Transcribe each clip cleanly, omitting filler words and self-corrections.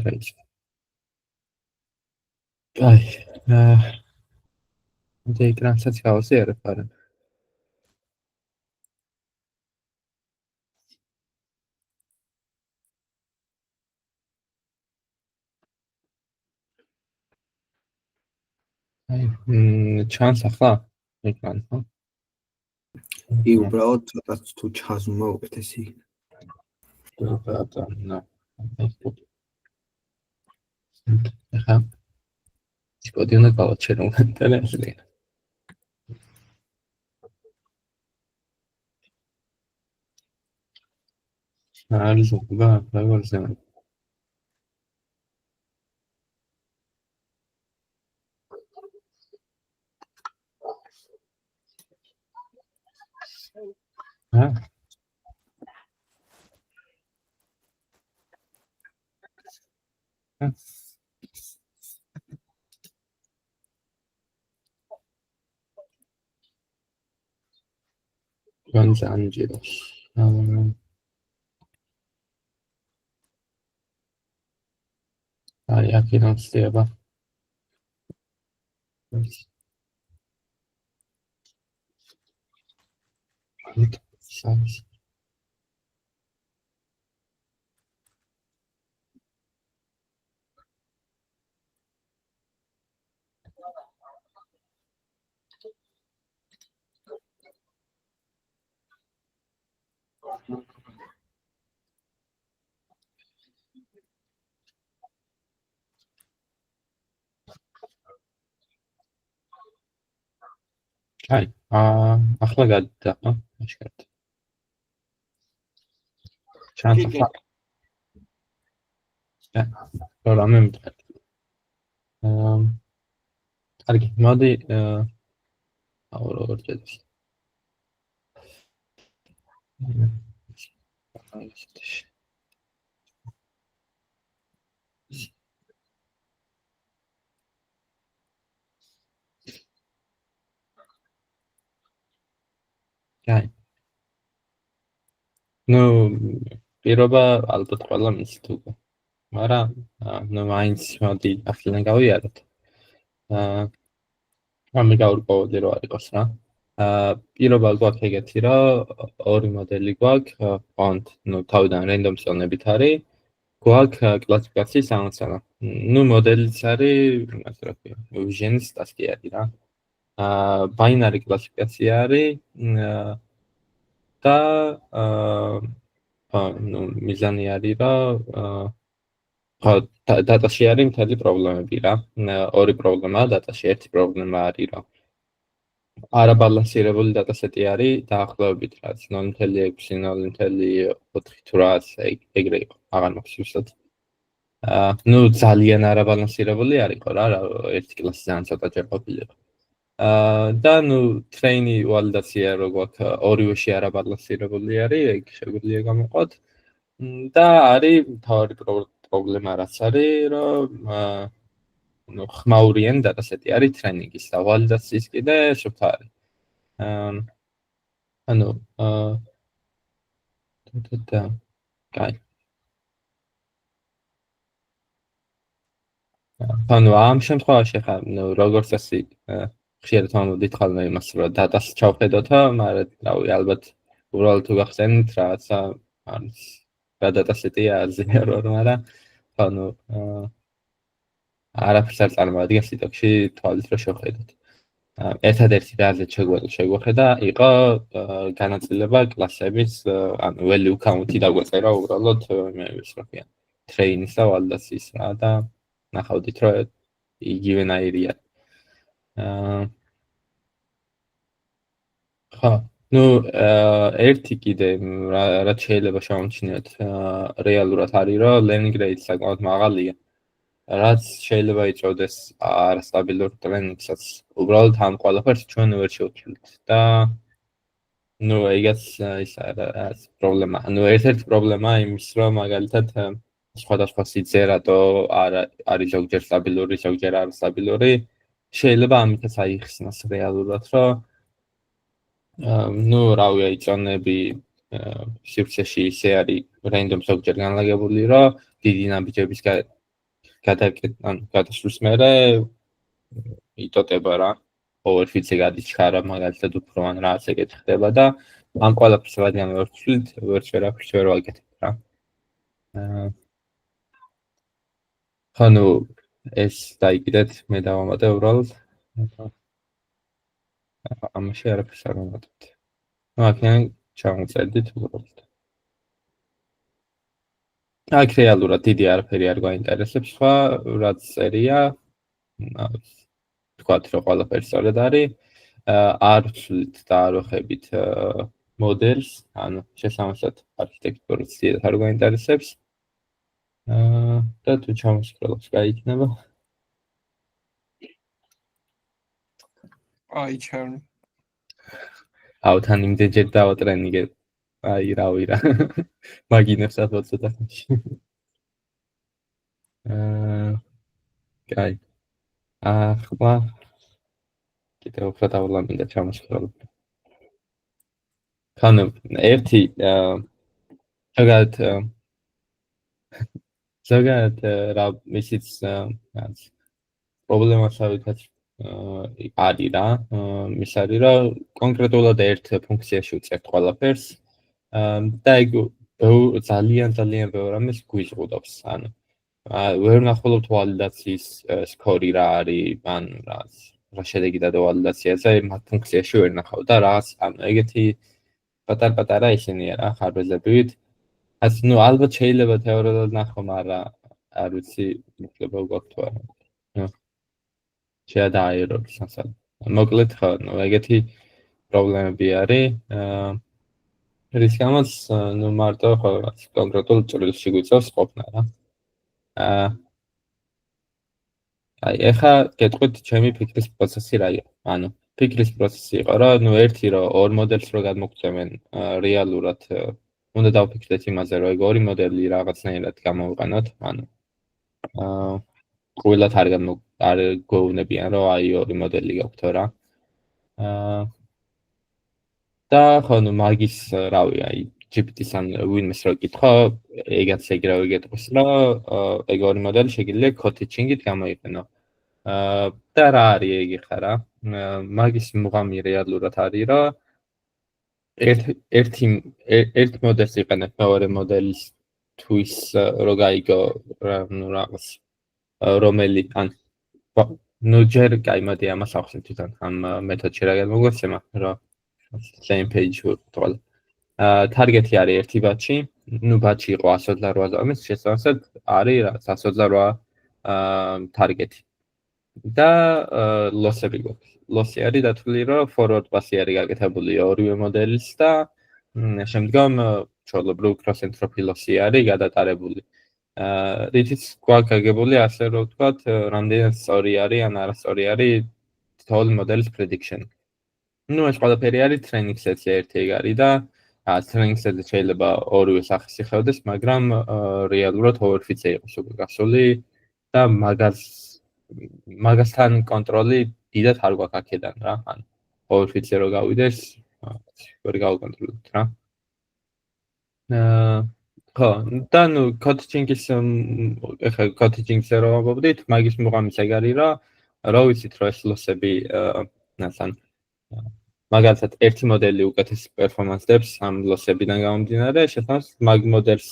დაიწყო. კაი. მე ეკრანსაც გავაზიარებ, არა? ჩანს ახლა ეკრანი, ხო? კი, უბრალოდ ცოტა თუ ჩაზომა უკეთესი. ახლა სპოტი უნდა გავაჩერო ინტერნეტზე. არის უკვე როგორ ზემო. Los Angeles. Aquí non stieva. Hai, ახლა გადადა, აშკარად. ჩანს ახლა. რამე მითხრა. კარგი, მოდი როგორ ჭედს. Hai. ნუ პირობა ალბათ ყველა მისთ უკვე. მაგრამ ნუ მაინც მოდი ახლა გავიაროთ. ამი გაურკვეველი რო არ იყოს რა. პირობა გვაქვს ეგეთი რა, ორი მოდელი გვაქვს, font, ნუ თავიდან random-სონებით არის. გვაქვს კლასიფიკაციის ამოცანა. ნუ მოდელიც არის, ასე რა ქვია, Vision-ის ტასკი არის რა. binary კლასიფიკაცია არის და ნუ მიზანი არის რა, დატაში არის მთელი პრობლემები რა. ორი პრობლემაა დატაში, ერთი პრობლემა არის რა. არაბალანსირებული დატასეტი არის დაახლოებით რაც 0.6, 0.4 თუ რაც ეგრე იყო, აღარ მაქვს ზუსტად. ნუ ძალიან არაბალანსირებული არისო რა, ერთი კლასი ძალიან ცოტა ჯერ ყოფილიყო. და ნუ ტრეინი ვალიდაცია რო გვაქვს ორივეში არაბალანსირებული არის, ეგ შეგვიძლია გამოყოთ. და არის თავი პრობლემა რაც არის, რომ ნუ ხმაურიანი დატასეტი არის ტრეინინგის და ვალიდაციის კიდე შუქთა არის. ანუ კაი. ანუ ამ შემთხვევაში ხა როგორც ასე ხშირად მომდით ხოლმე იმას რომ დატას ჩავხედოთო, მაგრამ რავი ალბათ უბრალოდ თუ გახსენით რაცა არის რა დატასეტია ზერო, მაგრამ ანუ არაფერს არ წარმოადგენს სიტყვში თვალით რომ შევხედოთ. ერთადერთი რაზეც შეგვეხედა იყო განაწილება კლასების, ანუ value count-ი დაგვეწერა უბრალოდ იმის რა ქვია, train-ის და ვალიდაციის რა და ნახავდით რომ იგივენაირია. ხო, ნუ ერთი კიდე რაც შეიძლება შევამჩნიოთ რეალურად არის რომ learning rate საკმაოდ მაღალია. რაც შეიძლება იწვევდეს არასტაბილურ ტრენინგსაც. უბრალოდ ამ ყველაფერს ჩვენ ვერ შევცვლით და ნუ ეგაც ის არის პრობლემა. ნუ ერთ-ერთი პრობლემაა იმის რომ მაგალითად სხვადასხვა სიძე რატო არის ზოგჯერ სტაბილური, ზოგჯერ არასტაბილური. შეიძლება ამითაც აიხსნას რეალურად რომ ნუ რავია იწონები სივრცეში ისე არის random ზოგჯერ განლაგებული რომ დიდი ნაბიჯების გადასვლის მერე იტოტება რა overfit-ი გადიჩქარა მაგალითად უფრო ან რაღაც ეგეთი ხდება და ამ ყველაფერს რადგან ვერ ვცვლით, ვერაფერს ვერ ვაკეთებ რა. ხანუ ეს დაიგდეთ მე დავამატე უბრალოდ. ამაში არაფერს არ ვამატებთ. ნუ აქედან ჩავწერდით უბრალოდ. აქ რეალურად დიდი არაფერი არ გვაინტერესებს, სხვა რაც წერია, თქვათ რომ ყველაფერი სწორად არის. არ ვცვლით და არ ვხებით მოდელს, ანუ შესაბამისად არქიტექტურაც დიდად არ გვაინტერესებს. და თუ ჩამოსკროლობს, გაიქნება. აი ჩარნი. აუ თან იმდენჯერ დავატრენინგე. აი რავი რა. მაგინებს აბოცოდაში. კაი. ახლა კიდევ უფრო დავლამინდა ჩამოსკროლებ. ხანუ ერთი ზოგადად რა ისიც პრობლემასავითაც არის რა. ის არის რომ კონკრეტულად ერთ ფუნქციაში უწევთ ყველაფერს და ეგ ძალიან ბევრ ამას გვიზღუდავს. ანუ ვერ ვნახულობთ ვალიდაციის სკორი რა არის, ან რა შედეგი დადა ვალიდაციაზე, მათ ფუნქციაში ვერ ნახავ და რაღაც ანუ ეგეთი პატარ-პატარა ისინია რა ხარბეზებივით. ასე ნუ ალბათ შეიძლება თეორიულად ნახო, მაგრამ არ ვიცი უფლება გვაქვს თუ არა. შეადაიერებს ასალ. მოკლედ ხო, ნუ ეგეთი პრობლემები არის. რის გამოც ნუ მარტო ხო კონკრეტულ ჭრილში გვიწევს ყოფნა რა. აი ეხა გეტყვით ჩემი ფიქრის პროცესი რა იყო. ანუ ფიქრის პროცესი იყო რა, ნუ ერთი რომ ორ მოდელს რო გადმოგწევენ რეალურად უნდა დავფიქრდეთ იმაზე, რომ ეგ ორი მოდელი რაღაცნაირად გამოვიყენოთ, ანუ ყველათ არ გვეუბნებიან, რომ აი ორი მოდელი გაქვთ რა. და ხო ნუ მაგის რავი, აი GPT-ს ან ვინმეს რო კითხო, ეგაც ეგრევე გეტყვის, რომ ეგ ორი მოდელი შეგიძლია co-teaching-ით გამოიყენო. და რა არის ეგ ხა რა? მაგის მუღამი რეალურად არის, რომ ერთ მოდელს იყენებ მეორე მოდელის თვის რო გაიგო ნუ რაღაც რომელი ან ნუ ჯერ კაი მოდი ამას ახსენე თვითონ ამ მეთოდში რა გადმოგვეცემა რომ same page ვიყოთ. თარგეტი არის ერთი ბაჩი, ნუ ბაჩი იყო 128 ამის შესაბამისად არის რაღაც 128 თარგეტი. და ლოსები გვაქვს. ლოსი არის დათვლილი, რომ forward pass-ი არის გაკეთებული ორივე მოდელის და შემდგომ ჩვეულებრივ cross entropy ლოსი არის გადატარებული. რითიც გვაქვს აგებული ასე რომ ვთქვათ, რამდენად სწორი არის ან არასწორი არის თითოეული მოდელის prediction. ნუ ეს ყველაფერი არის training set-ზე ერთი ეგ არის და training set-ზე შეიძლება ორივე სახის იხევდეს, მაგრამ რეალურად overfit-ზე იყოს უკვე გასული და მაგასთან კონტროლი დიდად არ გვაქვს აქედან რა. ან overfit-ზე რო გავიდეს, ვერ გავაკონტროლებთ რა. ხო, და ნუ co-teaching-ის ეხლა co-teaching-ზე რო ვამბობდით, მაგის მუღამის ეგ არის რა ვიცით რომ ეს ლოსები ნასან მაგალითად ერთი მოდელი უკეთეს პერფორმანსს დებს ამ ლოსებიდან გამომდინარე, შესაბამისად მაგ მოდელს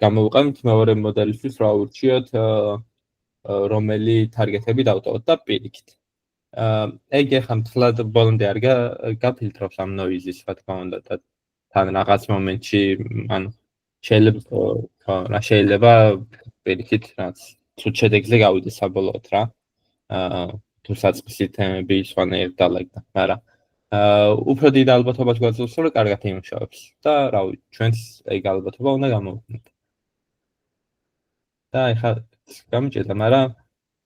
გამოვიყენთ მეორე მოდელისთვის რა ურჩიოთ რომელი თარგეტები დავტოვოთ და პირიქით. ეგ ეხლა მთლად ბოლომდე არ გაფილტრობს ამ noise-ის, რა თქმა უნდა და თან რაღაც მომენტში ანუ შეიძლება პირიქით რაც თუ შედეგზე გავიდეს საბოლოოდ რა. თუ საწყისი თემები სხვანაირ დალაგდა, მაგრამ უფრო დიდ ალბათობას გვაძლევს, რომ კარგად იმუშავებს და რავი, ჩვენს ეგ ალბათობა უნდა გამოვიყენოთ. და ეხლა გამიჭედა, მაგრამ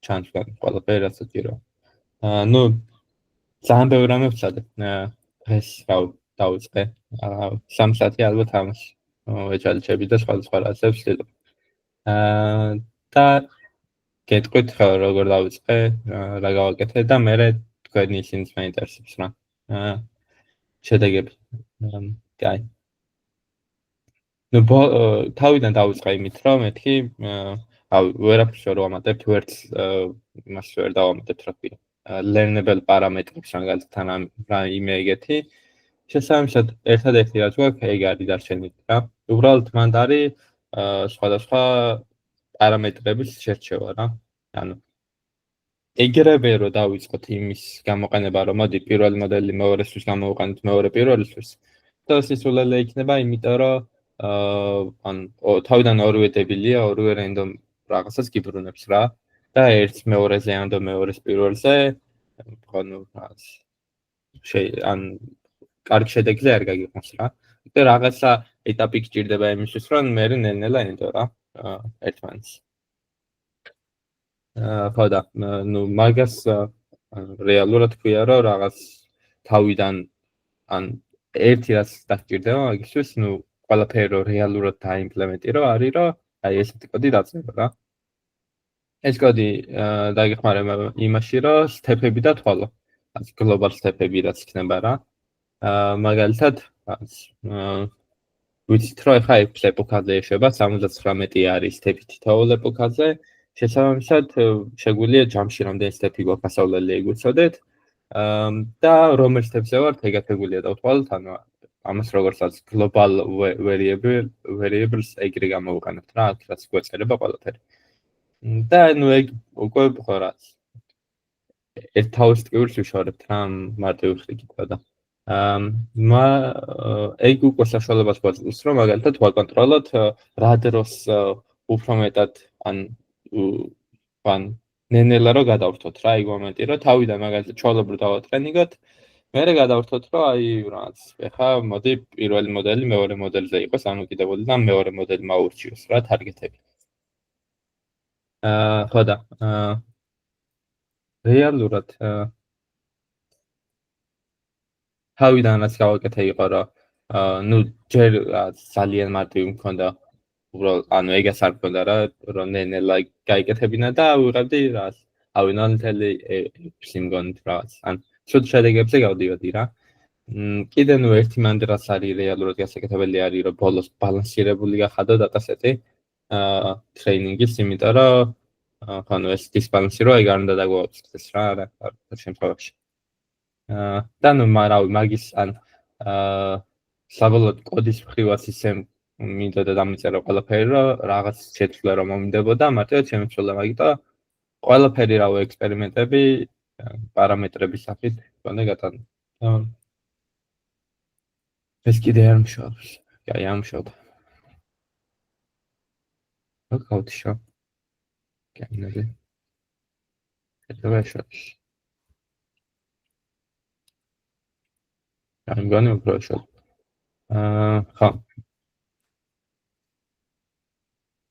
ჩანს ყველაფერი რაც უჭირო. ნუ ძალიან ბევრი რამე ვცადე. დღეს რავი, დავიწყე. 3 საათი ალბათ ამას ვეჭალიჩები და სხვა რაღაცებს ვცდილობ. და გეტყვით ხო როგორ დავიწყე, რა გავაკეთე და მე თქვენი ისინიც მაინტერესებს რა. შედეგები. კაი. ნუ თავიდან დავიწყე იმით, რომ მეთქი ვერაფერს ვერ ვამატებთ, ვერც იმას ვერ დავამატებთ, რა ქვია. learnable პარამეტრებს მაგალითად რაიმე ეგეთი. შესაბამისად, ერთადერთი რაც გვაქვს, ეგ არის დარჩენილი რა. უბრალოდ მანდ არის სხვადასხვა პარამეტრების შერჩევა რა. ანუ ეგრევე რომ დავიწყოთ იმის გამოყენება, რომ მოდი პირველი მოდელი მეორესთვის გამოვიყენოთ, მეორე პირველისთვის. და სისულელე იქნება, იმიტომ რომ თავიდან ორივე დებილია, ორივე random რაღაცას გიბრუნებს რა. და ერთ მეორეზე ან მეორეს პირველზე, ანუ ან კარგი შედეგი არ გაგიყვანს რა. და რაღაცა ეტაპი გჭირდება იმისთვის, რომ მე ნელ-ნელა ენდო რა ერთმანეთს. ხო და ნუ მაგას რეალურად ქვია, რომ რაღაც თავიდან ან ერთი რაც დაგჭირდება მაგისთვის, ნუ ყველაფერი რომ რეალურად დაიმპლემენტირო არის, რომ აი ესეთი კოდი დაწერო რა. ეს კოდი დაგეხმარება იმაში, რომ სტეპები დათვალო. რაც გლობალ სტეპები რაც იქნება რა. მაგალითად, ვიცით რომ ახლა ეპოქაზე ეშვება 79 არის სტეპი თითოეულ ეპოქაზე. შესაბამისად, შეგვიძლია ჯამში რამდენი სტეპი გვაქვს ასავლელი ეგ ვიცოდეთ. და რომელ სტეპზე ვართ, ეგაც შეგვიძლია დავთვალოთ, ანუ ამას როგორცაც global variables ეგრე გამოვიყენებთ რა, რაც გვეწერება ყველაფერი. და ნუ ეგ უკვე ხო რაც ერთ თავის ტკივილს ვიშორებთ რა, მარტივი ხრიკით და ეგ უკვე საშუალებას გვაძლევს, რომ მაგალითად ვაკონტროლოთ რა დროს უფრო მეტად ან ნენელა რო გადავრთოთ რა ეგ მომენტი, რომ თავიდან მაგალითად ჩვეულებრივ დავატრენინგოთ, მერე გადავრთოთ, რომ აი რაღაც ეხა მოდი პირველი მოდელი მეორე მოდელზე იყოს ამოკიდებული და მეორე მოდელი მაურჩიოს რა ტარგეტები. ხო და რეალურად თავიდან რაც გავაკეთე იყო, რომ ნუ ჯერ ძალიან მარტივი მქონდა უბრალოდ ანუ ეგას არ მქონდა რა, რომ ნენელა გაიკეთებინა და ვიღებდი რაღაც ავინანთელი სიმგონით რაღაც. ან ცუდ შედეგებზე გავდიოდი რა. კიდე ნუ ერთი მანდ რაც არის რეალურად გასაკეთებელი არის, რომ ბოლოს ბალანსირებული გახადო დატასეტი ტრეინინგის, იმიტომ რომ ანუ ეს დისბალანსი რო ეგ არ უნდა დაგვაუწყდეს რა შემთხვევაში. და ნუ მაგის ან საბოლოოდ კოდის მხრივაც ისე მინდოდა დამიწერა ყველაფერი, რომ რაღაც შეცვლა რომ მომინდებოდა, მარტივად შემეცვლა მაგიტო ყველაფერი რავი ექსპერიმენტები პარამეტრების სახით კონდა გატანა. ეს კიდე არ მშობს. აი ამშობ. გავთიშო. კანაზე. ეთავაშობს. I'm going to approach it. ხო.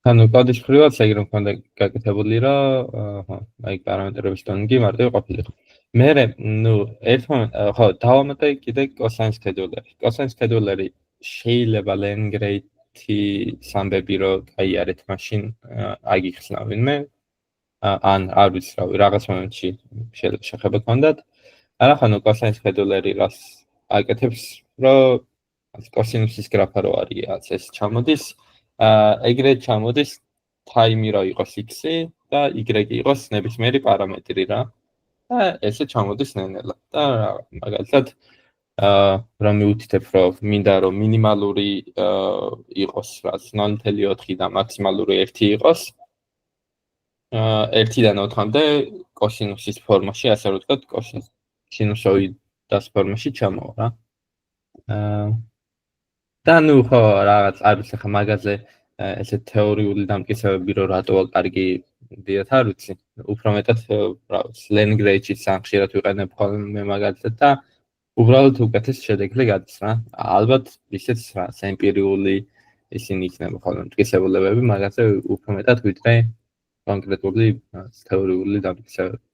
ანუ კოდის მხრივაც ეგ რომ მქონდა გაკეთებული რა, აი პარამეტრების ტონგი მარტივი ყოფილიყო. მერე, ნუ ხო, დავამატე კიდე cosine scheduler. Cosine scheduler შეიძლება Lagrange სამბები რო გაიარეთ მაშინ აგიხსნა ვინმე. ან არ ვიცი რა, რაღაც მომენტში შეხება გქონდათ. არა ხო, ნუ cosine scheduler რას აკეთებს, რომ კოსინუსის გრაფა რო არის ეს ჩამოდის, ეგრეთ ჩამოდის time რო იყოს x-ი და y იყოს ნებისმიერი პარამეტრი რა. და ესე ჩამოდის ნენელა. და მაგალითად რომ მივუთითებ, რომ მინდა რომ მინიმალური იყოს რა 0.4 და მაქსიმალური 1 იყოს. 1-დან 4-მდე კოსინუსის ფორმაში, ასე რომ ვთქვათ, სინუსოიდას ფორმაში ჩამოვა რა. და ნუ ხო რაღაც არ ვიცი ხა მაგაზე ესე თეორიული დამტკიცებები რომ რატოა კარგი დიათ არ ვიცი. უფრო მეტად რა ვიცი Lagrange-ის სამხშირად ვიყენებ ხოლმე მაგალითად და უბრალოდ უკეთეს შედეგი გადის რა. ალბათ ისეც რა ემპირიული ისინი იქნება ხოლმე მტკიცებულებები მაგაზე უფრო მეტად ვიდრე კონკრეტული თეორიული დამტკიცებები.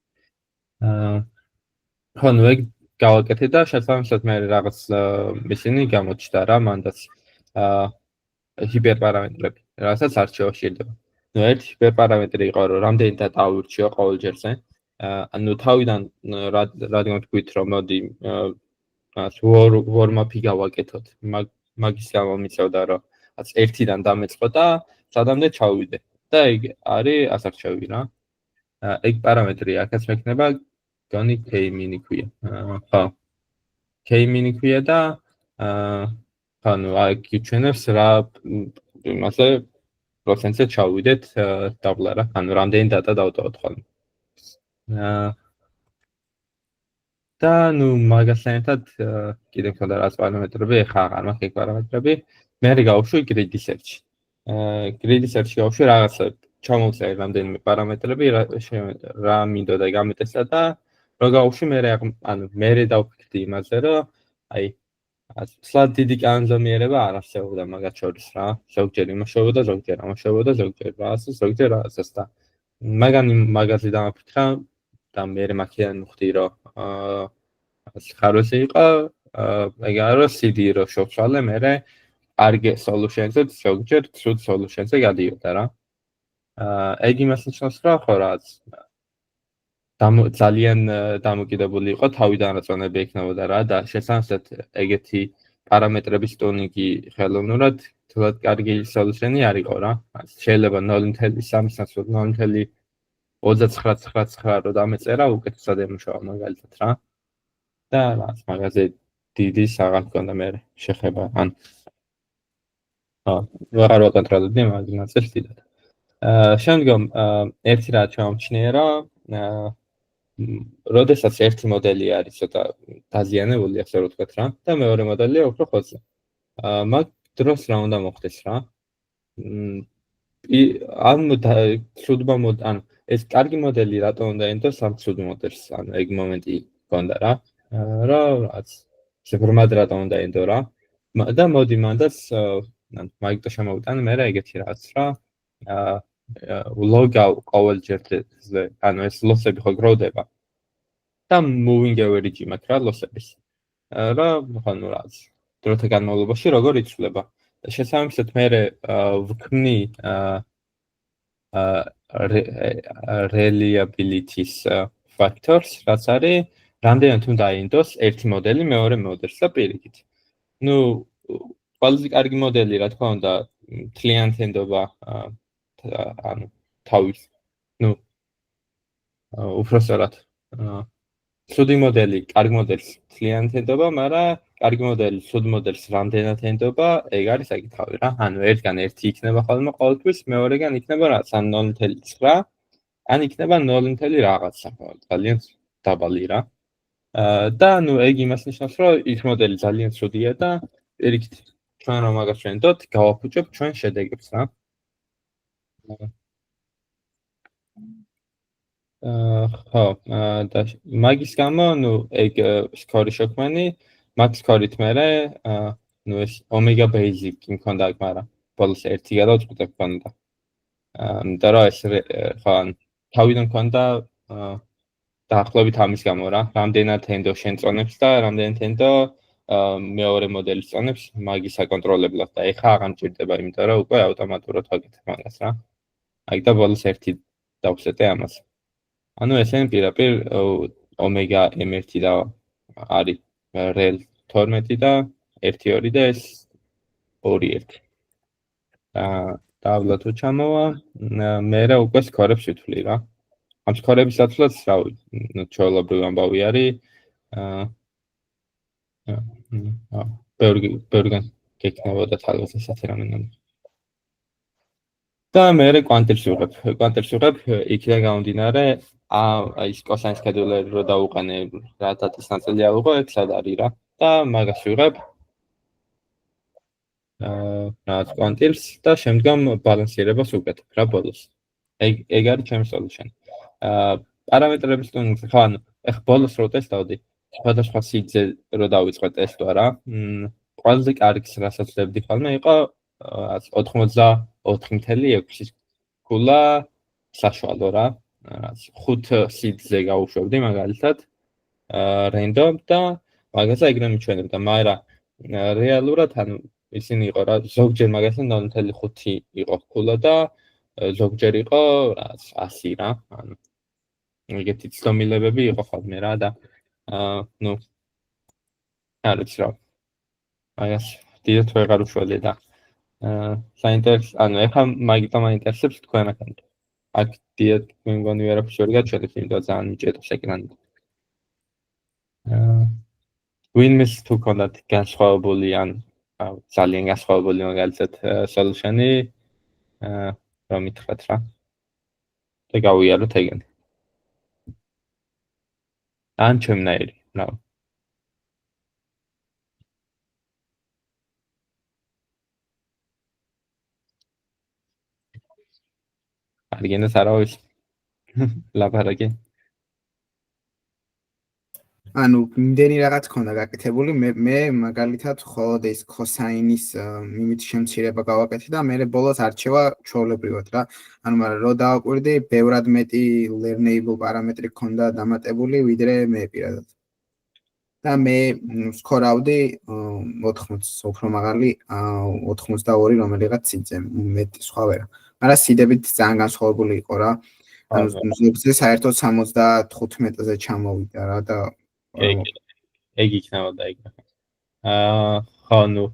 ხო ნუ ეგ გავაკეთე და შესაბამისად მე რაღაც ისინი გამოჩნდა რა მანდაც ჰიპერპარამეტრები, რასაც არჩევა შეიძლება. ნუ ერთი ჰიპერპარამეტრი იყო, რომ რამდენი დატა ავირჩიო ყოველ ჯერზე. ანუ თავიდან რადგან თქვით, რომ მოდი warm-up-ი გავაკეთოთ. მაგის გამო მიწევდა, რომ 1-დან დამეწყო და სადამდე ჩავიდე. და ეგ არის ასარჩევი რა. ეგ პარამეტრი აქაც მექნება გონი k-mini ქვია. ხო. k-mini ქვია და ანუ აქ გიჩვენებს რა იმასე პროცენტზე ჩავიდეთ დაბლა რა. ანუ რამდენი დატა დავტოვოთ ხოლმე. და ნუ მაგასთან ერთად კიდევ მქონდა რაც პარამეტრები, ეხლა აღარ მაქვს ეგ პარამეტრები. მე გავუშვი grid search-ში. grid search-ში გავუშვი რაღაცა ჩამოვწერე რამდენიმე პარამეტრები, რა მინდოდა გამეტესა და რო გავუშვი მე ანუ მე დავფიქრდი იმაზე, რომ აი სლად დიდი კანონზომიერება არ არსებობდა მაგათ შორის რა. ზოგჯერ იმუშავებოდა, ზოგჯერ ამუშავებოდა, ზოგჯერ რაღაცას, ზოგჯერ რაღაცას და მაგაზე დამაფიქრა და მე მაქედან ვხვდი რომ ხაროსი იყო ეგ არის CD რო შევცვალე მე კარგი solution-ზე ზოგჯერ ცუდ solution-ზე გადიოდა რა. ეგ იმას ნიშნავს რა ხო რაც ძალიან დამოკიდებული იყო თავიდან რაწონები ექნებოდა რა და შესაძლოა ეგეთი პარამეტრების ტუნინგი ხელოვნურად თულად კარგი solution-ი არ იყო რა. შეიძლება 0.3 0.39 რო დამეწერა უკეთესად ემუშავა მაგალითად რა. და რაც მაგაზე დიდი საღარ მქონდა მე შეხება ან ვეღარ ვაკონტროლებდი მაგ ნაწილს დიდად. შემდგომ ერთი რა ჩამჩნია რომ როდესაც ერთი მოდელი არის ცოტა დაზიანებული ასე რომ ვთქვათ რა და მეორე მოდელია უფრო ხოცი. მაგ დროს რა უნდა მოხდეს რა? ან ეს კარგი მოდელი რატო უნდა ენდოს ამ ცუდ მოდელს? ანუ ეგ მომენტი გქონდა რა. რაც შებრმად რატო უნდა ენდო რა? და მოდი მანდაც მაგიტო შემოვიტანე მე ეგეთი რაც რა. ლოგ ყოველ ჯერზე ანუ ეს ლოსები ხო გროვდება. და moving average მაქვს რა ლოსების. რა ანუ რაც დროთა განმავლობაში როგორ იცვლება. შესაბამისად მე ვქმნი reliability factors, რაც არის რამდენად უნდა აინდოს ერთი მოდელი მეორე მოდელს და პირიქით. ნუ ყველაზე კარგი მოდელი რა თქმა უნდა მთლიანად ენდობა ანუ თავის ნუ უბრალოდ ცუდი მოდელი კარგი მოდელს მთლიანად ენდობა, მაგრამ კარგი მოდელი ცუდ მოდელს რამდენად ენდობა, ეგ არის საკითხავი რა. ანუ ერთგან ერთი იქნება ხოლმე ყოველთვის, მეორეგან იქნება რაც ან 0.9 ან იქნება 0. რაღაცა, ძალიან დაბალი რა. და ნუ ეგ იმას ნიშნავს, რომ ის მოდელი ძალიან ცუდია და პირიქით ჩვენ რომ მაგას ვენდოთ, გავაფუჭებ ჩვენ შედეგებს რა. ხო, და მაგის გამო, ნუ ეგ სკორი შექმენი, მაგ სკორით მერე, ნუ ეს omega basic მქონდა, მაგრამ ბოლოს ერთი გადავწყვიტე მქონდა. და რა ეს ხო თავიდან მქონდა დაახლოებით ამის გამო რა, რამდენად ენდო შენ წონებს და რამდენად ენდო მეორე მოდელის წონებს მაგის აკონტროლებლად და ეხა აღარ მჭირდება, იმიტომ რომ უკვე ავტომატურად ვაკეთებ მაგას რა. აი და ბოლოს ერთი დავხსეთე ამას. ანუ ესენი პირაპირ omega m1 და არის rel 12 და 1-2 და ეს 2-1. და აბლად თუ ჩამოვა, მე უკვე სკორებს ვთვლი რა. ამ სკორების დათვლაც რა ვიცი, ჩვეულებრივი ამბავი არის. ბერგენ გეკნებოდა თალღაც ესეთი რამე. და მე კვანტებს ვიღებ, იქიდან გამომდინარე, აი ეს კოსაინის კედულები რო დავუყენე, რა დატის ნაწილი ავიღო, ეგ სად არის რა. და მაგას ვიღებ. რაც კვანტებს და შემდგომ ბალანსირებას ვუკეთებ რა ბოლოს. ეგ არის ჩემი solution. პარამეტრების ტუნინგი ხო ანუ ეხ ბოლოს რო ტესტავდი, სხვადასხვა სიგზე რო დავიწყე ტესტვა რა. ყველაზე კარგს რასაც ვდებდი ხოლმე იყო 84.6 გულა საშუალო რა. რაც 5 სიგზე გავუშვებდი მაგალითად random და მაგასაც ეგრე მიჩვენებდა, მაგრამ რეალურად ანუ ისინი იყო რა ზოგჯერ მაგასთან 0.5 იყო გულა და ზოგჯერ იყო რა 100 რა. ანუ ეგეთი ცდომილებები იყო ხოლმე რა და ნუ არ ვიცი რა. მაგას დიდად ვეღარ უშველე და საინტერესო, ანუ ეხლა მაგითო მაინტერესებს თქვენაგან. აქ დიეთ მე მგონი ვერაფერს ვერ გაჩვენებს, იმიტომ ძალიან მიჭედავს ეკრანი. Win-miss თუ გქონდათ განსხვავებული ან ძალიან განსხვავებული მაგალითად solution-ი, რომ მითხრათ რა. და გავიაროთ ეგენი. ან ჩემნაირი, რა. არიგენას არავის ლაპარაკი. ანუ იმდენი რაღაც ქონდა გაკეთებული, მე მაგალითად მხოლოდ ეს cosine-ის იმით შემცირება გავაკეთე და მე ბოლოს არჩევა ჩვეულებრივად რა. ანუ მაგრამ რო დავაკვირდი, ბევრად მეტი learnable პარამეტრი ქონდა დამატებული, ვიდრე მე პირადად. და მე ვსქორავდი 80, უფრო მაღალი 82, რომელიღაც სიძე, მეტი სხვა ვერა. მაგრამ სიდებით ძალიან განსხვავებული იყო რა. ანუ ზოგზე საერთოდ 75-ზე ჩამოვიდა რა და ეგ იქნება და ეგ. ხო, ნუ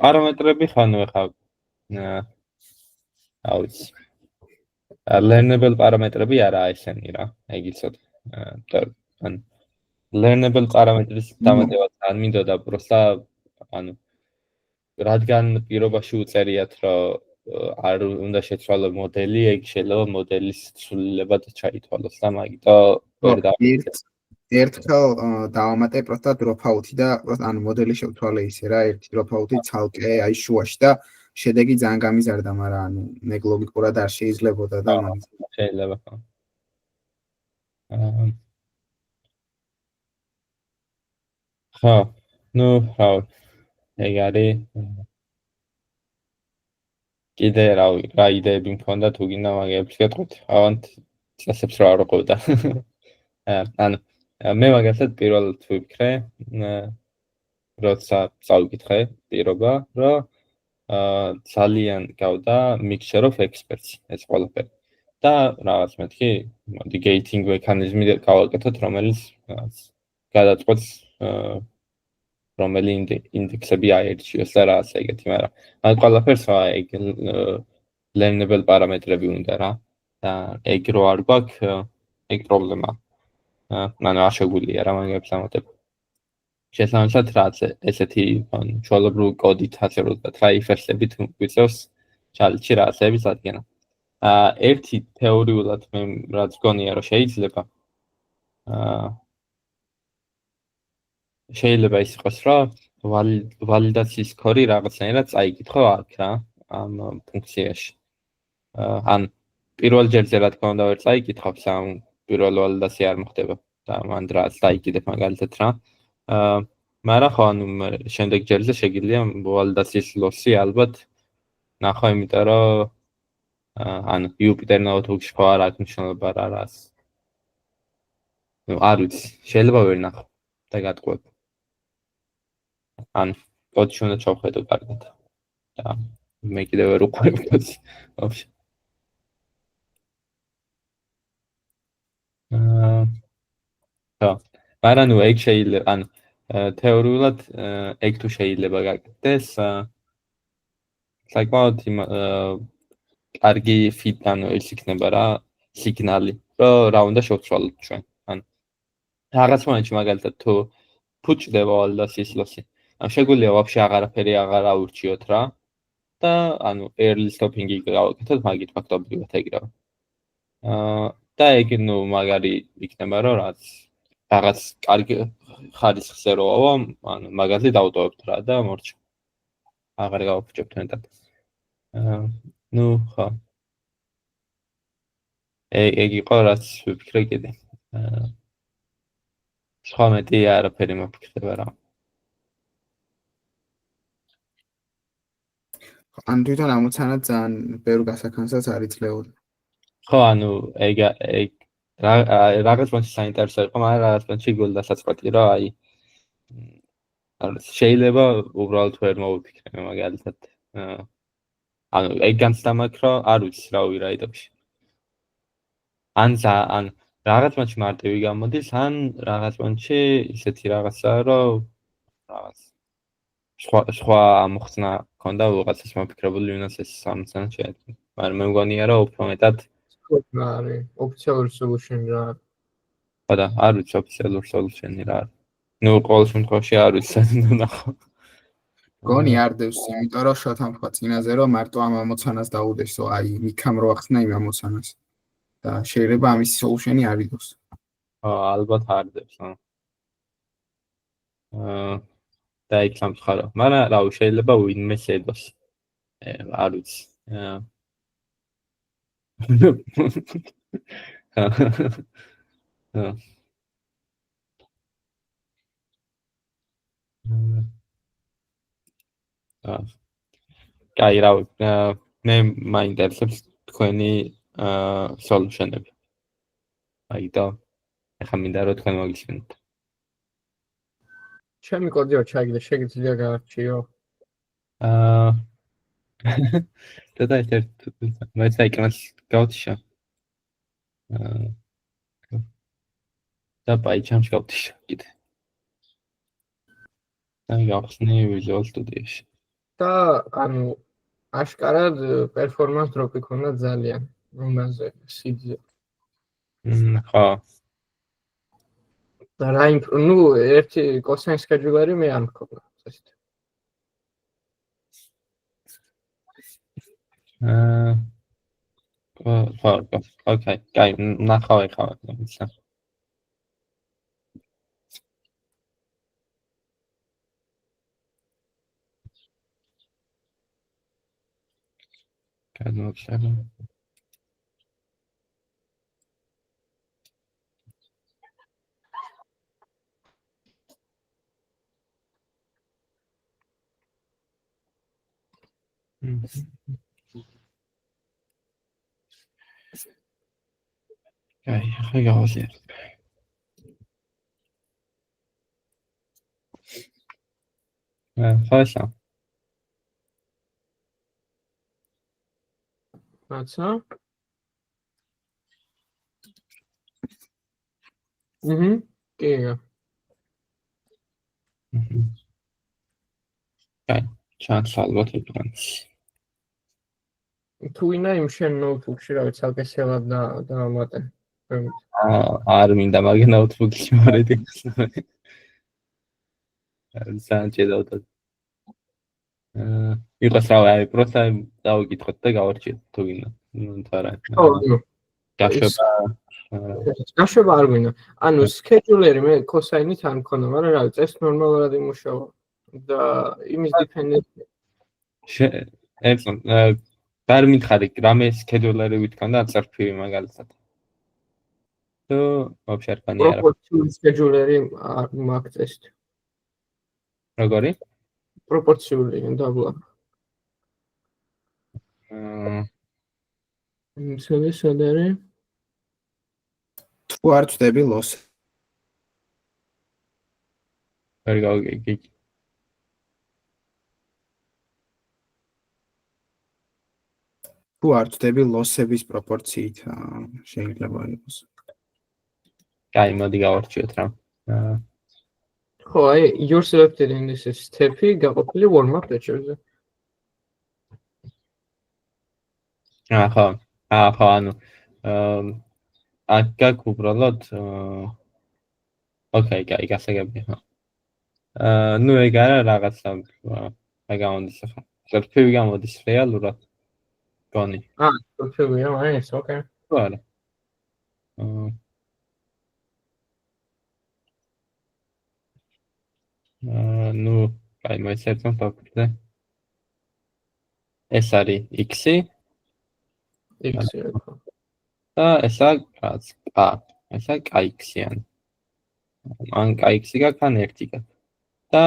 პარამეტრები ხანუ ეხა აუც. learnable პარამეტრები არა ესენი რა, ეგ იცოდ. ან learnable პარამეტრის დამატება ძალიან მინდოდა, პროსტა ანუ რადგან პირობაში უწერიათ, რომ არ უნდა შეცვალო მოდელი, ეგ შეიძლება მოდელის ცვლილებად ჩაითვალოს და მაგიტო ვერ ერთხელ დავამატე პროსტა დროპაუთი და ანუ მოდელი შევთვალე ისე რა, ერთი დროპაუთი ცალკე აი შუაში და შედეგი ძალიან გამიზარდა, მაგრამ ანუ მე ლოგიკურად არ შეიძლებოდა და მაგის შეიძლება ხო. ხო, ნუ რა ეგ არის კიდე რა იდეები მქონდა თუ გინდა მაგებს გეტყვით, ავანთ წესებს რა არყავდა. ანუ მე მაგასაც პირველად ვიფიქრე, როცა წავიკითხე პირობა, რომ ძალიან გავდა mixture of experts ეს ყველაფერი. და რაღაც მეთქი, მოდი gating მექანიზმი გავაკეთოთ, რომელიც გადაწყვეტს რომელი ინდექსები აერჩიოს და რაღაც ეგეთი, მაგრამ მაგ ყველაფერს ეგ learnable პარამეტრები უნდა რა. და ეგ რო არ გვაქვს, ეგ პრობლემა. ანუ არ შეგვიძლია რა მაგებს ამატებ. შესაბამისად რაც ესეთი ჩვეულებრივი კოდით ასე რომ ვთქვა, if-ები თუ გვიწევს ჩალენჯი რაღაცების დადგენა. ერთი თეორიულად მე რაც გონია რომ შეიძლება შეიძლება ის იყოს რომ ვალიდაციის ქორი რაღაცნაირად წაიკითხო აქ რა ამ ფუნქციაში. ან პირველ ჯერზე რა თქმა უნდა ვერ წაიკითხავს, ამ პირველ ვალიდაცია არ მოხდება და მან რაც დაიკიდებ მაგალითად რა. მაგრამ ხო ანუ შემდეგ ჯერზე შეგიძლია ვალიდაციის ლოსი ალბათ ნახო, იმიტომ რომ ანუ Jupyter Notebook-ში ხო არ აქვს მნიშვნელობა რა რას. ნუ არ ვიცი, შეიძლება ვერ ნახო და გატყუებ. ან კოდში უნდა ჩავხედო კარგად. და მე კიდევ ვერ უყურებ კოდს. ვაფშე. ხო, მაგრამ ნუ ეგ შეიძლება, ანუ თეორიულად ეგ თუ შეიძლება გაკეთდეს, საკმაოდ კარგი ფიტ ანუ ის იქნება რა, სიგნალი, რომ რა უნდა შევცვალოთ ჩვენ. ან რაღაც მომენტში მაგალითად თუ ფუჭდება ვალიდაციის ლოსი, ან შეგვიძლია ვაფშე აღარაფერი აღარ აურჩიოთ რა და ანუ early stopping-ი გავაკეთოთ მაგით ფაქტობრივად ეგრევე. და ეგ ნუ მაგარი იქნება რომ რაღაც კარგი ხარისხზე როავა, ანუ მაგაზე დავტოვებთ რა და მორჩა. აღარ გავაფუჭებთ მეტად. ნუ ხო. ეგ იყო რაც ვიფიქრე კიდე. სხვა მეტი არაფერი მოფიქრდება რა. ან თვითონ ამოცანა ძალიან ბევრ გასაქანსაც არ იძლეოდა. ხო, ანუ ეგ რაღაც მომენტში საინტერესო იყო, მაგრამ რაღაც მომენტში გულდასაწყვეტი რა, აი შეიძლება უბრალოდ ვერ მოვიფიქრე მაგალითად. ანუ ეგ განცდა მაქვს, რომ არ ვიცი რა ვირაიდებში. ან რაღაც მომენტში მარტივი გამოდის, ან რაღაც მომენტში ისეთი რაღაცაა, რომ რაღაც სხვა ამოხსნა ქონდა ვიღაცას მოფიქრებული ვინაც ეს 60-იან შეედგება. მაგრამ მე მგონია რომ უფრო მეტად რა არის ოფიციალური solution რა არის. ხო და არ ვიცი ოფიციალური solution-ი რა არის. ნუ ყოველ შემთხვევაში არ ვიცი სად უნდა ნახო. გონი არ დევს, იმიტომ რომ შოთამ თქვა წინაზე რომ მარტო ამ ამოცანას დაუდესო, აი იქამ რო ახსნა იმ ამოცანას. და შეიძლება ამის solution-ი არ იყოს. ალბათ არ დევს, და იქ სამწუხარო. მაგრამ რა შეიძლება ვინმე შედოს. არ ვიცი. კაი, რა მე მაინტერესებს თქვენი solution-ები. აი და ახლა მინდა რომ თქვენ მოგისმენთ. ჩემი კოდი არ ჩაიგდა, შეგიძლია გაარჩიო. და ერთ მე საიკმას გავთიშა. და პაიჩამს გავთიშა კიდე. და გავხსნი Visual Studio-ში. და ანუ აშკარად performance drop-ი ქონდა ძალიან რომელზე სიძე. ხო. და რა ნუ ერთი cosine scheduler-ი მე არ მქონდა წესით. ხო, ოკეი, კაი, ნახავ ეხლა. გადმოვშალო. კაი, ახლა გავაზიარ. ხოშა. აცა? კი. კაი, ჩანს ალბათ ეკრანს. თუ ვინა იმ შენ ნოუთბუქში რა ვიცი ალკე სელად დაამატე. არ მინდა მაგ ნოუთბუქში მორედი. სანჭედავთ. იყოს რა, აი პროსტა დავიკითხოთ და გავარჩიოთ თუ ვინა. ნუ თარა. გაშვება არ გვინდა. ანუ schedule-ერი მე cosine-ით არ მქონდა, მაგრამ რა ვიცი, ეს ნორმალურად იმუშავა და იმის დიფენდენცია. არ მითხარი, რამე schedule-ერი ვითქონდა აწარფი მაგალითად. თუ вообще არ განია რა. პროპორციული schedule-ერი მაგ წესით. როგორი? პროპორციული დაბლა. სედერი თუ არ ვწდები loss. ვერ გავიგე. თუ არ ვწდები loss-ების პროპორციით შეიძლება იყოს. კაი, მოდი გავარჩიოთ რა. ხო, აი your selected indices step-ი გაყოფილი warm-up lecture-ზე. ხო, ანუ აქ უბრალოდ ოკეი, კაი, გასაგებია. ნუ ეგ არა რაღაცა გამომდის ახლა. წერტივი გამოდის რეალურად. გონი. წერტივია, ეს ოკეი. ხო არა. ნუ კაი, მოიცერწმოთ ოფიზე. ეს არის x-ი. x-ი ხო. და ესა რაც ესა kx-იანი. ან kx-ი გაქვს ან 1-ი გაქვს. და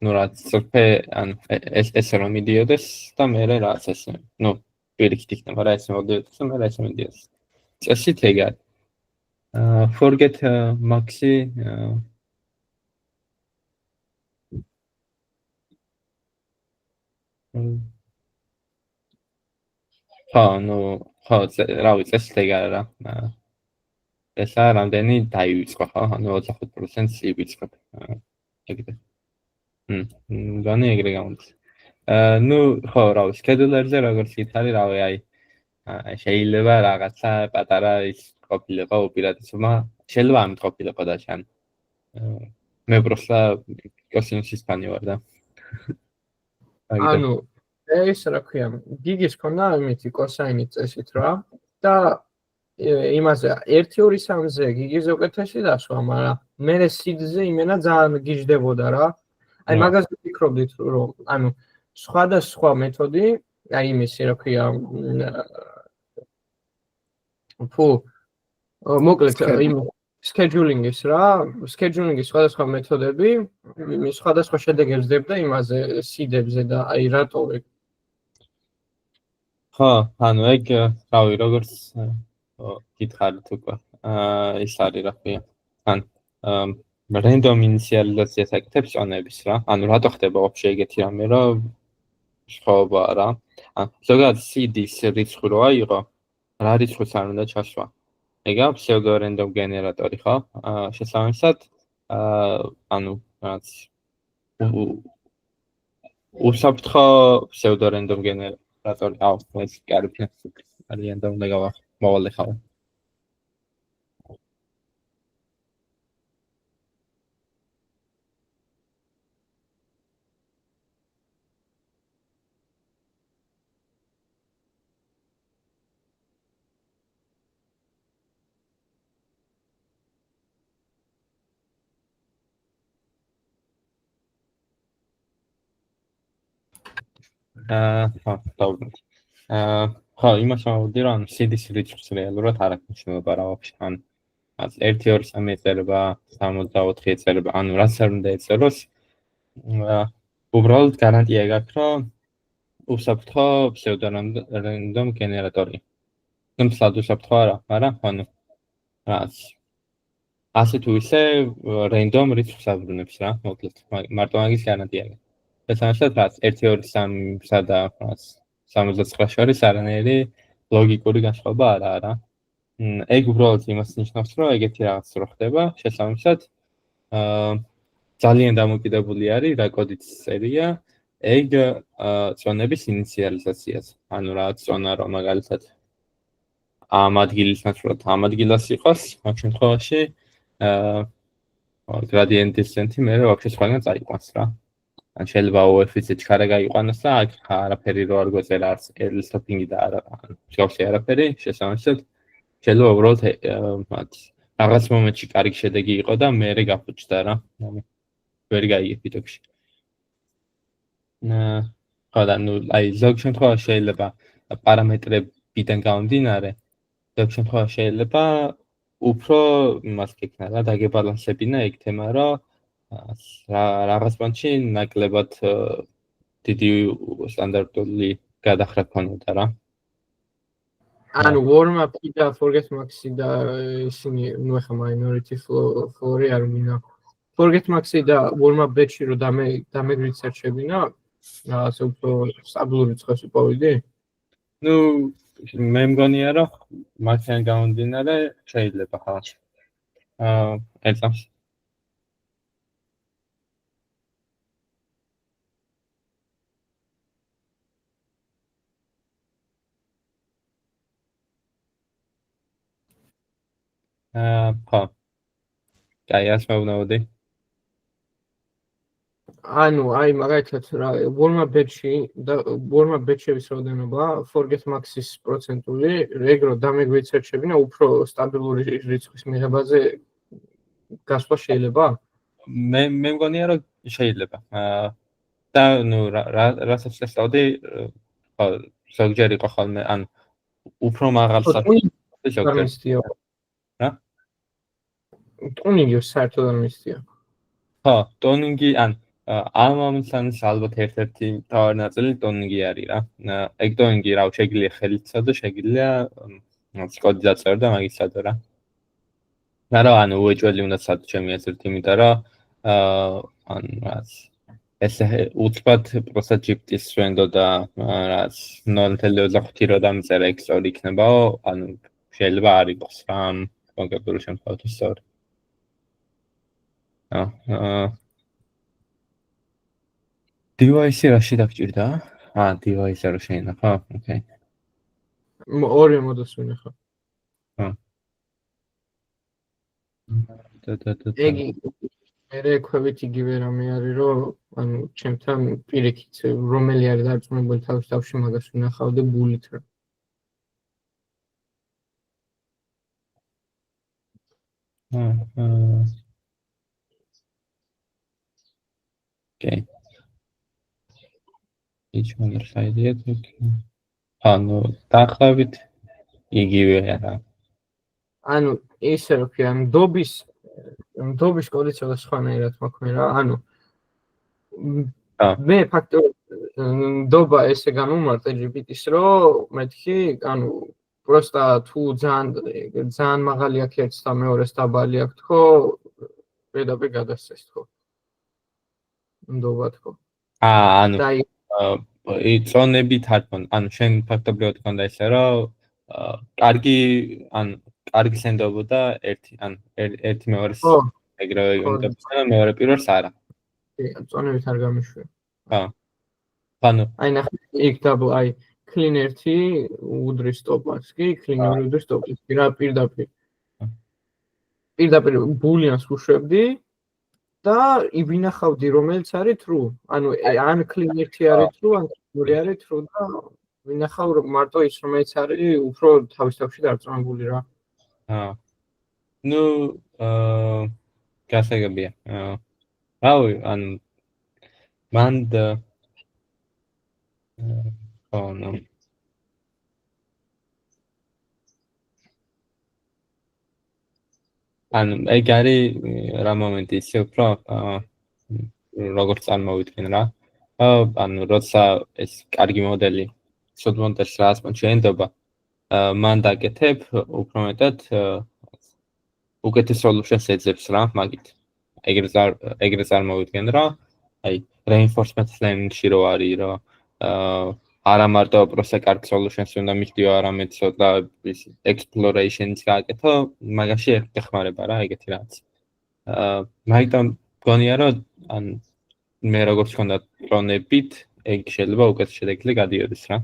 ნუ რაც სოფე ან ეს რომ მიდიოდეს და მე რაც ეს ნუ პირიქით იქნება რა ეს მოდიოდეს და მე რა ეს მიდიოდეს. წესით ეგ არის. forget maxi ხო, რა ვიცი, ეს ეგ არა რა. ესა რამდენი დაივიწყო ხო? ანუ 25% ივიწყებ. ეგრე. მგონი ეგრე გამოდის. ნუ ხო, რავი, სქედულერზე როგორც ითარი, რავი, აი შეიძლება რაღაცა პატარა ის ყოფილიყო უპირატესობა, შეიძლება ამით ყოფილიყო და ჩან. მე პროსტა კოსინუს ისპანი ვარ და. ანუ ეს რა ქვია, გიგის ქონდა იმითი კოსაინით წესით რა და იმაზე 1-2-3-ზე გიგიზე უკეთესი დასვა, მაგრამ მე სიდზე იმენა ძალიან გიждდებოდა რა. აი მაგაზე ვფიქრობდით რომ ანუ სხვადასხვა მეთოდი, აი იმისი რა ქვია, მოკლედ იმ scheduling-ის რა, scheduling-ის სხვადასხვა მეთოდები, სხვადასხვა შედეგებს დებდა იმაზე სიდებზე და აი რატო ეგ ხო, ანუ ეგ რავი, როგორც გითხარით უკვე. ის არის რა ქვია. ან random initialization-ს აკეთებს წონების რა. ანუ რატო ხდება вообще ეგეთი რამე, რომ სხვაობა რა. ზოგადად CD-ის რიცხვი რო აიღო, რა რიცხვის არ უნდა ჩასვა. ეგა pseudo random generator-ი ხო? შესაბამისად, ანუ რაც უსაფრთხო pseudo random generator-ი, ეს კარგი არიან და უნდა მოვალე ხავ. ხო, იმას ვამბობდი, რომ CD-ის რიცხვს რეალურად არ აქვს მნიშვნელობა რა ვაფშე. ან 1-2-3 ეწერება, 64 ეწერება, ანუ რაც არ უნდა ეწეროს, უბრალოდ გარანტია გაქვს, რომ უსაფრთხო pseudo-random generator-ი. ნამდვილად უსაფრთხო არა, მაგრამ ანუ რაც ასე თუ ისე random რიცხვს აბრუნებს რა, მოკლედ, მარტო მაგის გარანტია გაქვს. შესაბამისად, რაც 1-2-3-სა და 69 შორის არანაირი ლოგიკური განსხვავება არა არა. ეგ უბრალოდ იმას ნიშნავს, რომ ეგეთი რაღაც რო ხდება, შესაბამისად, ძალიან დამოკიდებული არის რა კოდით სერია, ეგ წონების ინიციალიზაციას. ანუ რა წონა რომ მაგალითად ამ ადგილის ნაცვლად ამ ადგილას იყოს, ამ შემთხვევაში gradient descent-ი მე ვაფშე სხვაგან წაიყვანს რა. ან შეიძლება OF-იც ჩქარა გაიყვანოს და აქ არაფერი რო არ გვეწერა არც stopping-ი და არა მსგავსი არაფერი, შესაბამისად შეიძლება უბრალოდ რაღაც მომენტში კარგი შედეგი იყო და მერე გაფუჭდა რა. ანუ ვერ გაიგებ ფიტოქში. ხო და ნუ აი ზოგ შემთხვევაში შეიძლება პარამეტრებიდან გამომდინარე, ზოგ შემთხვევაში შეიძლება უფრო იმას გექნა რა, დაგებალანსებინა ეგ თემა, რომ რაღაც პონჩი ნაკლებად დიდი სტანდარტული გადახრა ქონოდა რა. ანუ warm-up-ი და forget max-ი და ისინი, ნუ ახლა minority floor-ი არ მინდა. forget max-ი და warm-up batch-ი რო დამეგრით search-ებინა, რაღაცა უფრო სტაბილური რიცხვებს უპოვიდი? ნუ მე მგონია რომ მაგან გამომდინარე შეიძლება ხალხ. ეცავს. ხო. აი ასე მეუბნებოდი. ანუ აი მაგალითად რა warm-up batch-ი და warm-up batch-ების რაოდენობა forget max-ის პროცენტული ეგ რო დამეგვით search-ებინა უფრო სტაბილური რიცხვის მიღებაზე გასვლა შეიძლება? მე მგონია რომ შეიძლება. და ნუ რასაც შეწავდი, ხო, ზოგჯერ იყო ხოლმე, ან უფრო მაღალ ზოგჯერ. რა? ტუნინგი საერთოდ არ მისწია. ხო, ტუნინგი ან ამ მომენტს ალბათ ერთ-ერთი მთავარი ნაწილი ტუნინგი არის რა. ეგ ტუნინგი რა შეიძლება ხელით და შეიძლება კოდი დაწერ და მაგის სადო რა. არა, ანუ უეჭველი უნდა სადო ჩემი აზრით, იმიტომ რომ ან რაც ესე უცბად პროსა GPT-ს ვენდო და რაც 0.25 რო დამწერა XOR იქნებაო, ანუ შეიძლება არ იყოს რა კონკრეტული შემთხვევაში სწორი. device-ი რაში დაგჭირდა? device-ი რა შეინახა? Okay. ორი მოდულს ვინახავ. ეგ მე ხვევით იგივე რამე არის, რომ ანუ ჩემთან პირიქით რომელი არის დარწმუნებული თავის თავში მაგას ვინახავდი ბულით რა. Okay. Each other side yet. ანუ დაახლოებით იგივე რა. ანუ ისე რომ კი ანუ დობის კოდი ცოტა სხვანაირად მაქვს რა. ანუ მე ფაქტობრივად დობა ესე განუმარტე GPT-ს რომ მეთქი ანუ პროსტა თუ ძალიან მაღალი აქვს ერთს და მეორეს დაბალი აქვს თქო პირდაპირ გადასცეს თქო. დობა თქო. ანუ იწონებით არქონ, ანუ შენ ფაქტობრივად გქონდა ესე რომ კარგი სენდობოდა ერთი მეორეს ეგრევე იმდებოდა, მეორე პირველს არა. წონებით არ გამიშვია. ანუ აი ნახე იქ დაბლ აი clean 1 უდრის ტოპას კი, clean 2 უდრის ტოპას კი რა პირდაპირ ბულიანს უშვებდი და ვინახავდი რომელიც არის true. ანუ ან clean 1 არის true, ან 2 არის true და ვინახავ მარტო ის რომელიც არის უფრო თავის თავში დარწმუნებული რა. ნუ გასაგებია. რავი, ანუ მან ნუ ანუ ეგ არის რა მომენტი ისე უფრო როგორც წარმოვიდგენ რა. ანუ როცა ეს კარგი მოდელი სულ მოდელს რას მოჩენდება, მან დაკეთებ უფრო მეტად უკეთეს solution-ს ეძებს რა, მაგით. ეგრე წარმოვიდგენ რა. აი reinforcement learning-ში რო არის რა. არა მარტო პროსე კარგ solution-ს უნდა მისდიო, არამედ ცოტა exploration-ს გააკეთო, მაგაში ეხმარება რა ეგეთი რაღაც. მაგიტომ გონია რომ ან მე როგორც ხონდა პრონებით, ეგ შეიძლება უკეთ შედეგი გადიოდეს რა.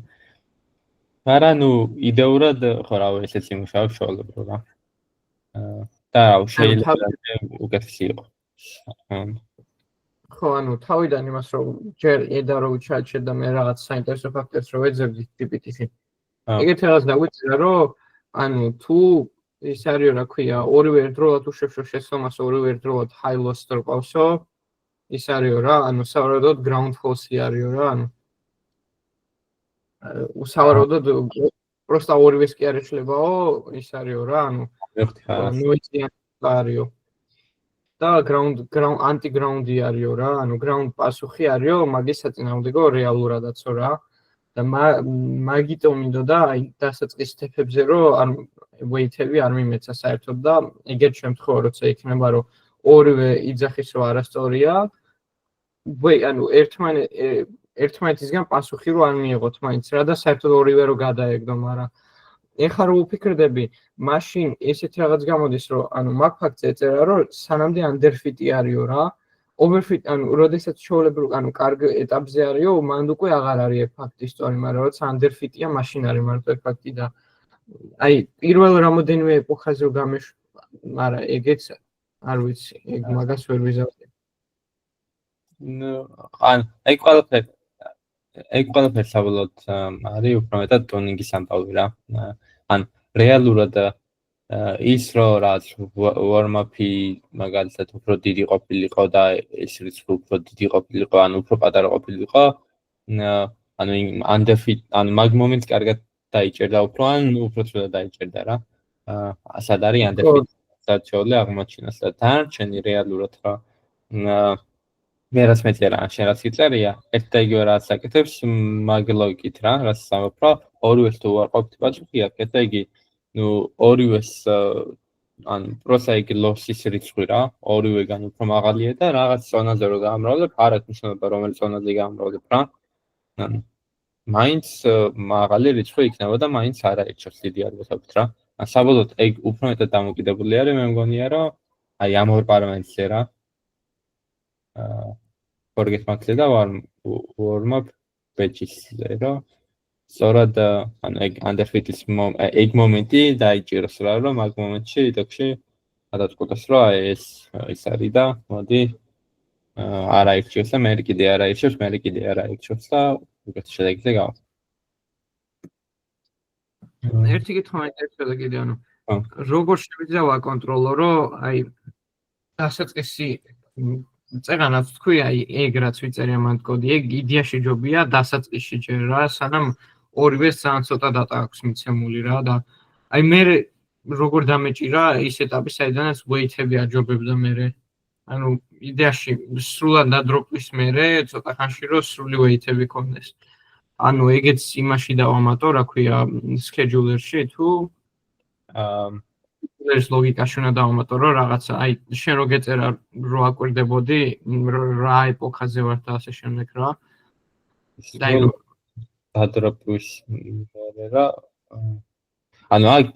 არა, ნუ იდეურად ხო რა ესეც იმუშავებს ჩვეულებრივ რა. და შეიძლება უკეთესი იყოს. ხო, ანუ თავიდან იმას რომ ჯერ ედა რო უჩაჩე და მე რაღაც საინტერესო ფაქტორს რო ეძებდი GPT-ში. ეგეთი რაღაც დაგვიწერა რომ ანუ თუ ის არის რა ქვია, ორივე ერთდროულად უშვებს რომ შესწავლას ორივე ერთდროულად high loss რო ყავსო, ის არისო რა, ანუ სავარაუდოდ ground false-ი არისო რა, ანუ უსავარაუდოდ პროსტა ორივეს კი არ ეშლებაო, ის არისო რა, ანუ ნოიციან არისო. და anti-ground-ი არისო რა, ანუ ground პასუხი არისო, მაგის საწინააღმდეგო რეალურადაცო რა. და მაგიტომ მინდოდა აი დასაწყის სტეპებზე რომ weight-ები არ მიმეცა საერთოდ და ეგეთ შემთხვევაში როცა იქნება რომ ორივე იძახის რომ არასწორია, ანუ ერთმანეთისგან პასუხი რომ არ მიიღოთ მაინც რა და საერთოდ ორივე რომ გადაეგდო, მაგრამ ეხლა რო ვფიქრდები, მაშინ ესეთ რაღაც გამოდის რომ ანუ მაგ ფაქტზე ეწერა რომ სანამდე underfit-ი არისო რა. overfit ანუ როდესაც ჩვეულებრივ ანუ კარგ ეტაპზე არისო, მანდ უკვე აღარ არის ეფექტი სწორი, მაგრამ როცა underfit-ია, მაშინ არის მარტო ეფექტი და აი პირველ რამოდენიმე ეპოქაზე რომ გამეშვ, მაგრამ ეგეც არ ვიცი, ეგ მაგას ვერ ვიზავდი. ნუ ან ეგ ყველაფერი საბოლოოდ არის უფრო მეტად ტუნინგის ამბავი რა. ან რეალურად ის რო რაც warm-up-ი მაგალითად უფრო დიდი ყოფილიყო და ეს რიცხვი უფრო დიდი ყოფილიყო, ან უფრო პატარა ყოფილიყო, ანუ underfit, ანუ მაგ მომენტს კარგად დაიჭერდა უფრო, ან უფრო ცუდად დაიჭერდა რა. სად არის underfit, სად შეუძლია აღმოჩინოს და დანარჩენი რეალურად რა. მე რაც მეწერა, შენ რაც იწერია, ერთ და იგივე რაც აკეთებს მაგ ლოგიკით რა, რაც სამეფ რა, ორივეს თუ არ ყოფილი პასუხი აქვს და იგი ნუ ორივეს ან პროსა იგი ლოსის რიცხვი რა, ორივეგან უფრო მაღალია და რაღაც ზონაზე რო გაამრავლებ, არ აქვს მნიშვნელობა რომელი ზონაზე გაამრავლებ რა. ანუ მაინც მაღალი რიცხვი იქნება და მაინც არ აირჩევს დიდი ალბათობით რა. ან საბოლოოდ ეგ უფრო მეტად დამოკიდებული არის, მე მგონია რომ აი ამ ორ პარამეტრზე რა. forget max-ზე და ვორმობ ბეჭისზე, რომ სწორად ანუ ეგ underfit-ის ეგ მომენტი დაიჭიროს რა, რომ მაგ მომენტში იდექში გადაწყვეტოს, რომ აი ეს არის და მოდი არ აირჩიოს და მე კიდე არ აირჩიოს, მე კიდე არ აირჩიოს და უკეთ შედეგზე გავა. ერთი კითხვა მაინტერესებდა კიდე, ანუ როგორ შევიძლია ვაკონტროლო, რომ აი დასაწყისი წერანაც თქვი, აი ეგ რაც ვიწერია მან კოდი, ეგ იდეაში ჯობია დასაწყისში ჯერ რა, სანამ ორივეს ძალიან ცოტა დატა აქვს მიცემული რა და აი მე როგორ დამეჭირა ის ეტაპი, საიდანაც weight-ები აჯობებდა მე. ანუ იდეაში სრულად დადროპვის მერე ცოტა ხანში რომ სრული weight-ები ქონდეს. ანუ ეგეც იმაში დავამატო, რა ქვია, scheduler-ში თუ ეს ლოგიკაში უნდა დავამატო, რომ რაღაცა, აი შენ რო გეწერა რო აკვირდებოდი, რა ეპოქაზე ვარ და ასე შემდეგ რა. და დადროპვის მერე რა. ანუ აქ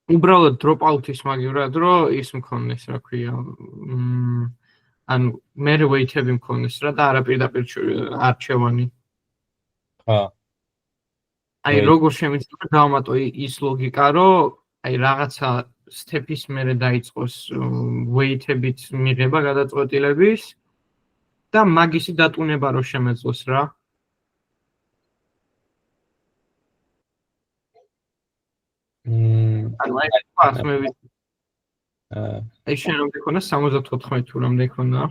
უბრალოდ drop-out-ის მაგივრად რომ ის მქონდეს, რა ქვია, ანუ მე weight-ები მქონდეს რა და არაპირდაპირ არჩევანი. ხა. აი როგორ შემიძლია დავამატო ის ლოგიკა, რომ აი რაღაცა step-ის მერე დაიწყოს weight-ებით მიღება გადაწყვეტილების და მაგისი დატუნება რო შემეძლოს რა. ანუ აი ფას მე აი შენ რომ გქონდა 74 თუ რამდენი გქონდა?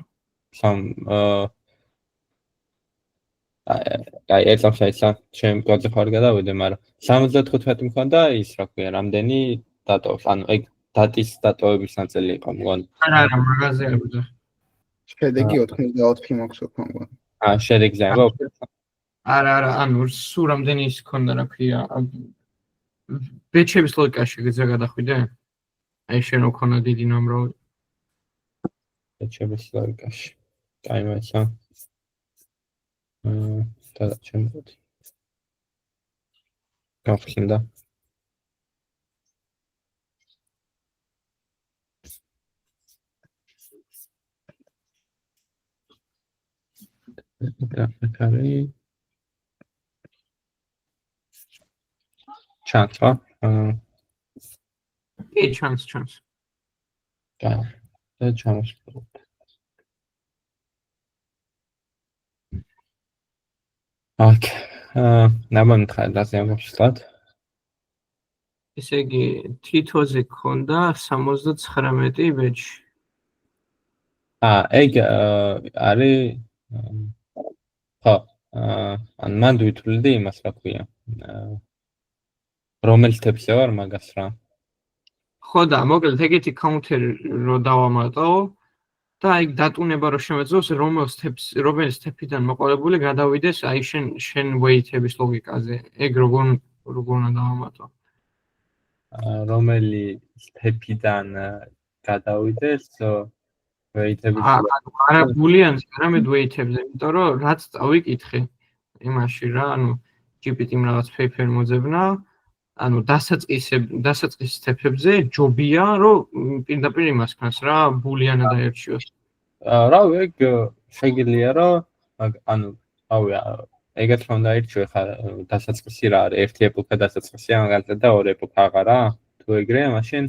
აი ეს ამსაიცა ჩემ კოდზე ხარ გადავიდე, მაგრამ 75 მქონდა ის რა ქვია, რამდენი დატოვს, ანუ ეგ დატის დატოვების ნაწილი იყო მგონი. არა, მაგაზე არ ვიძახ. შედეგი 84 მაქვს მგონი. შედეგზე არა? არა, ანუ სულ რამდენი ის ქონდა, რა ქვია, ბეჩების ლოგიკაში გეძა გადახვიდე? აი შენ რო ქონდა დიდი ნომროვი. ბეჩების ლოგიკაში. აი მაცა. და ჩემოდი. გავხსენდა. გრაფიკარი. ჩანსა. ჩანს. და ჩანს. აქ ნამონთხარ დაზე ამოვშლად. ესე იგი თითოზე ქონდა 79 ბეჭი. ეგ არის ხო, ან მან ვითვლი იმას რა ქვია. რომელ სტეპზე ვარ მაგას რა. ხო და მოკლედ ეგეთი კაუნტერი რო დავამატო და აი დატუნება რო შემეძლოს რომელ სტეპიდან მოყოლებული გადავიდეს აი შენ weight-ების ლოგიკაზე. ეგ როგორ უნდა დავამატო? რომელი სტეპიდან გადავიდეს weight-ების არა ბულიანზე, არამედ weight-ებზე, იმიტომ რომ რაც წავიკითხე იმაში რა, ანუ GPT-მ რაღაც paper მოძებნა, ანუ დასაწყის სტეპებზე ჯობია რომ პირდაპირ იმას ქონს რა, ბულიანა დაერჩიოს. რა ეგ შეგიძლია რომ ანუ რავია ეგეთ რომ დაირჩიო ხა დასაწყისი რა არის, ერთი ეპოქა დასაწყისია მაგალითად და ორი ეპოქა აღარა, თუ ეგრეა, მაშინ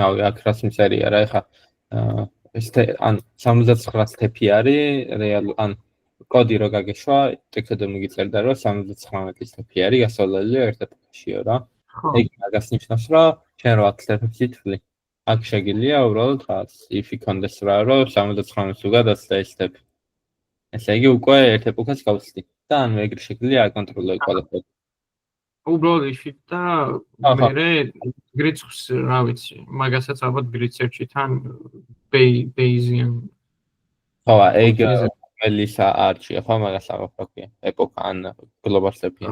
რავი აქ რას მწერია რა, ეხა ეს ან 79 სტეპი არის რეალ ან კოდი რო გაგეშვა, ტექნოლოგია მიგიწერდა რომ 79 სტეპი არის გასავლელი ერთ ეპოქაშიო რა. ეგ მაგას ნიშნავს რომ შენ რო აქ სტეპებს ითვლი, აქ შეგიძლია უბრალოდ ხას if იქონდეს რა რომ 79 თუ გადაცდა ეს სტეპი. ესე იგი უკვე ერთ ეპოქას გავხსნი და ანუ ეგრე შეგიძლია აკონტროლო ყველაფერი. უბრალოდ იშით და მერე გრიცხვს რა ვიცი, მაგასაც ალბათ გრიცერჩიდან Bayesian. ხო, ეგ მელისა არჩია, ხო, მაგას აღაქვია, ეპოქა ან global step-ი.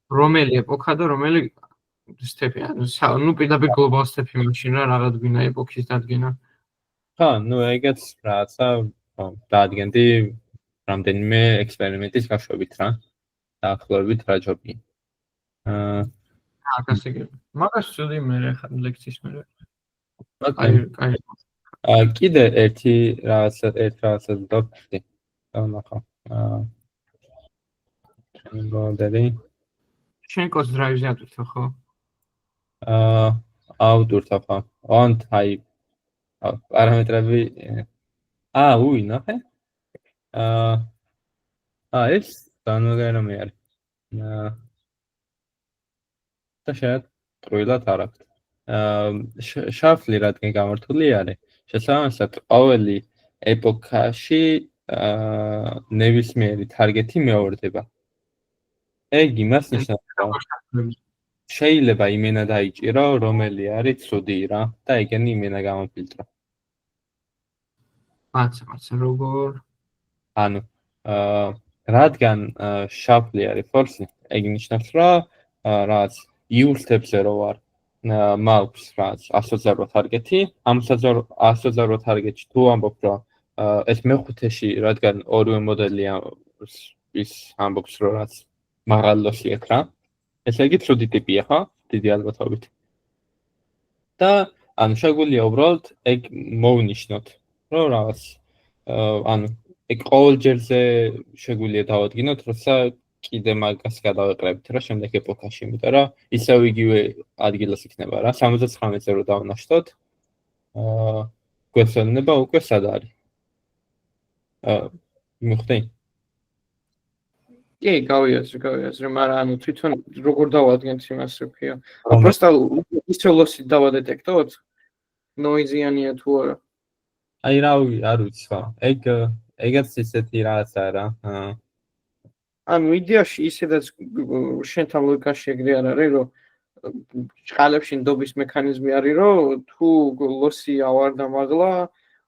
რომელი ეპოქა და რომელი step-ი, ანუ პირდაპირ global step-ი მაშინ რა რაღაც გვინდა ეპოქის დადგენა. ხო, ნუ ეგეც რაცა დაადგენდი რამდენიმე ექსპერიმენტის გაშვებით რა. დაახლოებით რა ჯობია. ასე იგი. მაგას ცუდი მე ხა ლექციის მე. აი. კიდე ერთი რაღაცა დავფიქრდი. დავნახავ. მოდელი. შენ კოს დრაივზე ატვირთო ხო? აუტურთა ხო? on type. პარამეტრები. უი, ნახე. ეს განმეორე არის. და შეიძლება ტყუილად არ აქვს. შაფლი რადგან გამართული არის, შესაბამისად ყოველი ეპოქაში ნებისმიერი თარგეტი მეორდება. ეგ იმას ნიშნავს, რომ შეიძლება იმენა დაიჭირო, რომელი არის ცუდი რა და ეგენი იმენა გამოფილტრო. აცა როგორ? ანუ რადგან შაფლი არის ფორსი, ეგ ნიშნავს, რომ რაც იურთებზე რო ვარ მაქვს რაც 120 თარგეტი, ამ 120 თარგეტში თუ ამბობ, რომ ეს მეხუთეში, რადგან ორივე მოდელია ის ამბობს, რომ რაც მაღალი ლოსი აქვს რა. ესე იგი ცუდი ტიპია, ხო? დიდი ალბათობით. და ანუ შეგვიძლია უბრალოდ ეგ მოვნიშნოთ, რომ რაღაც ანუ ეგ ყოველ ჯერზე შეგვიძლია დავადგინოთ, როცა კიდე მაგას გადავეყრებით რა შემდეგ ეპოქაში, იმიტომ რომ ისევ იგივე ადგილას იქნება რა. 79-ზე რო დავნაშთოთ, გვეცოდება უკვე სად არის. მიხვდი? კი, გავიაზრე, მაგრამ ანუ თვითონ როგორ დავადგენთ იმას როქია. просто ისე ლოსი დავადეტექტოთ? ნოიზიანია თუ არა? აი რა არ ვიცი ხო. ეგაც ისეთი რაღაცაა რა. ანუ იდეაში ისედაც შენთან ლოგიკაში ეგრე არ არის, რომ ჭყალებში ნდობის მექანიზმი არის, რომ თუ ლოსი ავარ დამაღლა,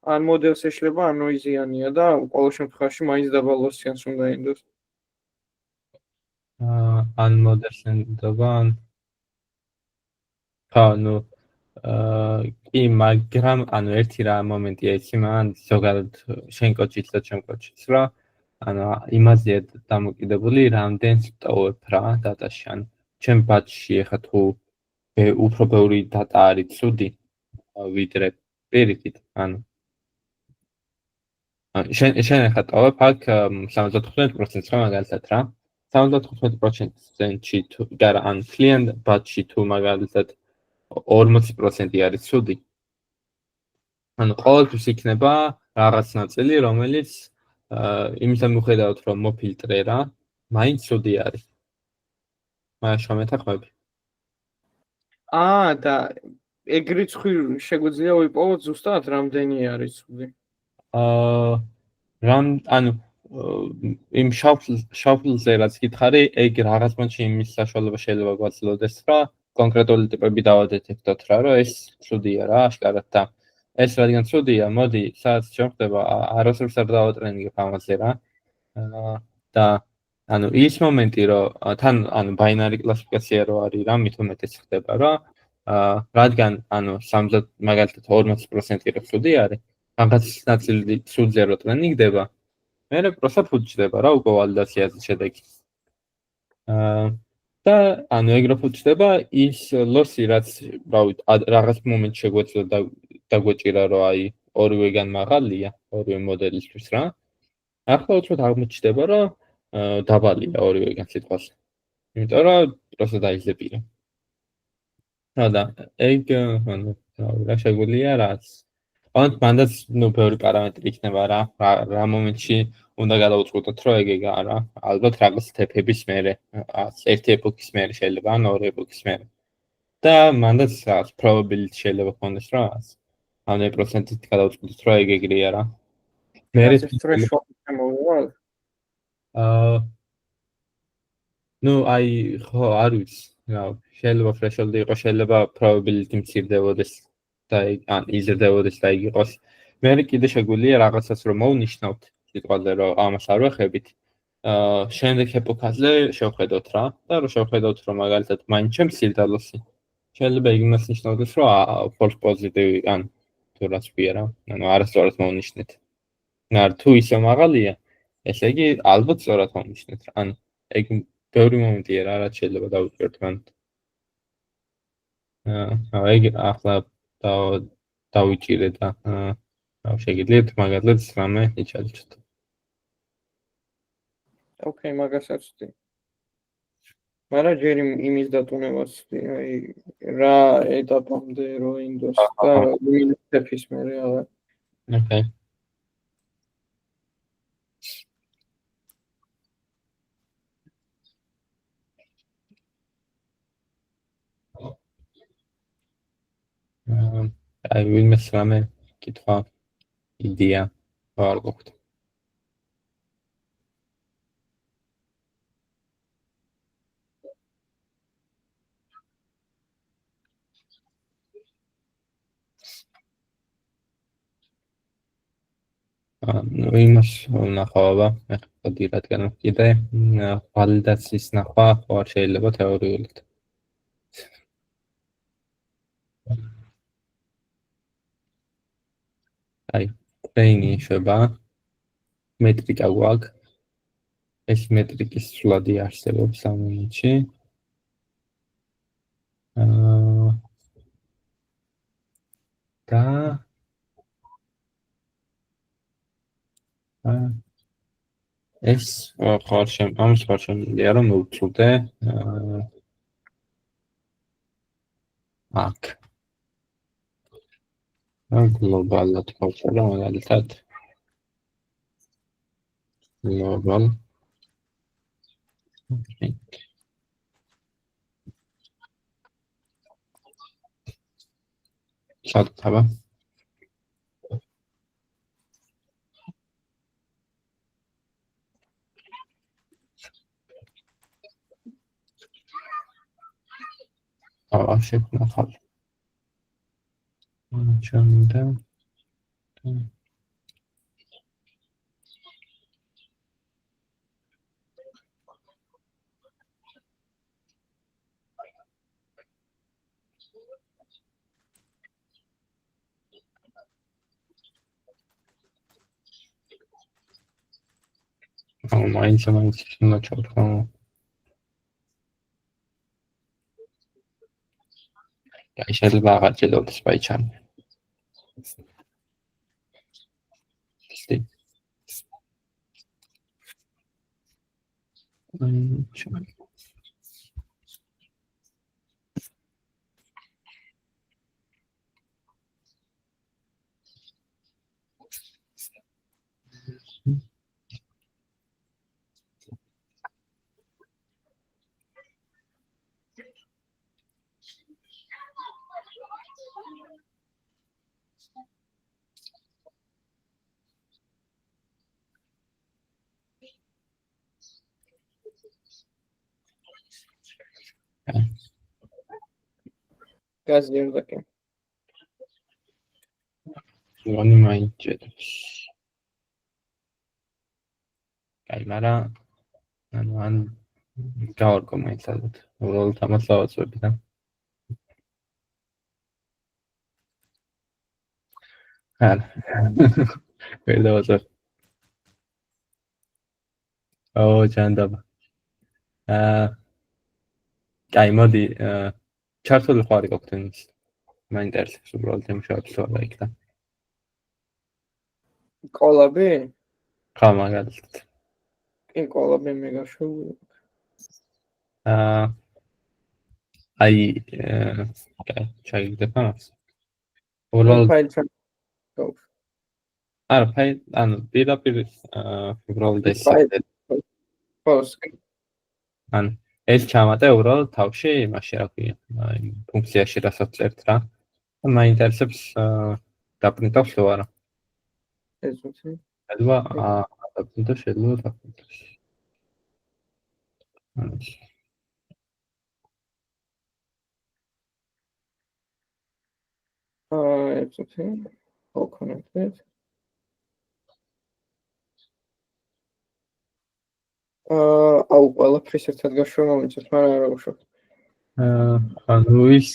ან მოდელს ეშლება, ან ნოიზიანია და ყოველ შემთხვევაში მაინც დაბალ ლოსიანს უნდა ინდოს. ან მოდელს ენდობა, ანუ კი, მაგრამ ანუ ერთი რა მომენტია იცი, მან ზოგადად შენ კოჩიც და ჩემ კოჩიც რა, ანუ იმაზეა დამოკიდებული, რამდენს ვტოვებ რა დატაში, ან ჩემ ბაჩში ეხა თუ უფრო ბევრი დატა არის ცუდი, ვიდრე პირიქით, ანუ შენ ეხა ტოვებ აქ 75%-ს რა მაგალითად რა. 75%-ში თუ არა, ან კლიენტ ბაჩში თუ მაგალითად 40% არის ცუდი. ანუ ყოველთვის იქნება რაღაც ნაწილი, რომელიც იმისთან მიუხედავად რომ მოფილტრე რა, მაინც ცუდი არის. მაგას შევეთანხმები. და ეგ რიცხვი შეგვიძლია ვიპოვოთ ზუსტად რამდენი არის ცუდი? ანუ იმ შაფლზე რაც გითხარი, ეგ რაღაც მომენტში იმის საშუალება შეიძლება გვაძლოდეს, რომ კონკრეტული ტიპები დავადეტექტოთ რა, რომ ეს ცუდია რა, აშკარად და ეს რადგან ცუდია, მოდი, სადაც შევხვდება, არასდროს არ დავატრენინგებ ამაზე რა. და ანუ ის მომენტი, რომ თან ანუ ბაინარი კლასიფიკაცია რო არის რა, მით უმეტეს ხდება, რომ რადგან ანუ 70 მაგალითად 40% რო ცუდი არის, რაღაც ნაწილი ცუდზე რო ტრენინგდება, მერე პროსა ფუჭდება რა, უკვე ვალიდაციაზე შედეგი. და ანუ ეგრე ფუჭდება ის ლოსი, რაც რაღაც მომენტში შეგვეძლო დაგვეჭირა, რომ აი ორივეგან მაღალია, ორივე მოდელისთვის რა. ახლა უცბად აღმოჩნდება, რომ დაბალია ორივეგან სიტყვაზე. იმიტომ რომ პროსა დაიზებირა. და ეგ ანუ რა შეგვიძლია რაც ანუ მანდაც ბევრი პარამეტრი იქნება რა მომენტში უნდა გადავუწყვეტოთ, რომ ეგა რა. ალბათ რაღაც თეფების მერე, ერთი ეპოქის მერე შეიძლება, ან ორი ეპოქის მერე. და მანდაც რაღაც probability შეიძლება ქონდეს რა. ანუ 1%-ით გადავუწყვეტოთ, რომ ეგრეა რა. მერე threshold შემოვივალ? ნუ აი ხო არ ვიცი. შეიძლება threshold იყოს, შეიძლება probability მცირდებოდეს და ან იზრდებოდეს და იქ იყოს. მერე კიდე შეგვიძლია რაღაცას რომ მოვნიშნავთ, სიტყვაზე რომ ამას არ ვეხებით. შემდეგ ეპოქაზე შევხედოთ რა და რომ შევხედოთ რომ მაგალითად მაინც შემცირდა ლოსი. შეიძლება იმას ნიშნავდეს რომ false positive ან თუ რაც ვია რა, ანუ არასწორად მოვნიშნეთ. თუ ისე მაღალია, ესე იგი ალბათ სწორად მოვნიშნეთ რა. ანუ ეგ ბევრი მომენტია რა, რაც შეიძლება დავუჭერთ მან. ეგ ახლა დავიჭირე და შეგიძლიათ მაგალითად რამე იჩალიჩოთ. ოკეი, მაგასაც ვთქვი. მაგრამ ჯერ იმის დატუნებას ვთქვი, აი რა ეტაპამდე რო ინდოს და მინუსების მე რა. ოკეი. აი ვინმეს რამე კითხვა იდეა არ გქონდა. იმას ვნახავ, მე რადგან კიდე ვალიდაციის ნახვა არ შეიძლება თეორიულად. აი, პრეინი შეება მეტრიკა გვაქვს. ეს მეტრიკის სვლადი არსებობს ამ მომენტში. და ეს ხარ შემიძლია რომ მოვწუდე აქ გლობალად გავწერე მაგალითად global შევთავაზ შექმნა ჩანდა მაინც მოჩვენო აი შეიძლება აღაჭედოთ სპაიჩანი გაზიარდაკი. ვანი მაინჭედებს. აი, მაგრამ ან გავარკვე მაინც ალბათ. უბრალოდ ამას დავაწვევი და. არა. ვერ დავაწვევ. ჩანდაბა. აი, მოდი, ჩართული ხარ იქ ოქტენის. მაინტერესებს უბრალოდ იმუშავებს თუ არა იქ და. კოლაბი? ხა მაგალითად. კი, კოლაბი მე გაშვებული. აი, ჩაიგდებ ამას. უბრალოდ არა, ფაილ, ანუ პირდაპირ უბრალოდ ეს ან ეს ჩამატე უბრალოდ თავში იმაში რა ქვია, აი ფუნქციაში რასაც წერთ რა. მაინტერესებს დაპრინტავს თუ არა. ეს უცი. შეიძლება დაპრინტოს შეიძლება დაპრინტოს. ეს უცი. All connected. აუ ყველაფრის ერთად გაშვება მომიცეთ, მაგრამ არა უშო. ანუ ის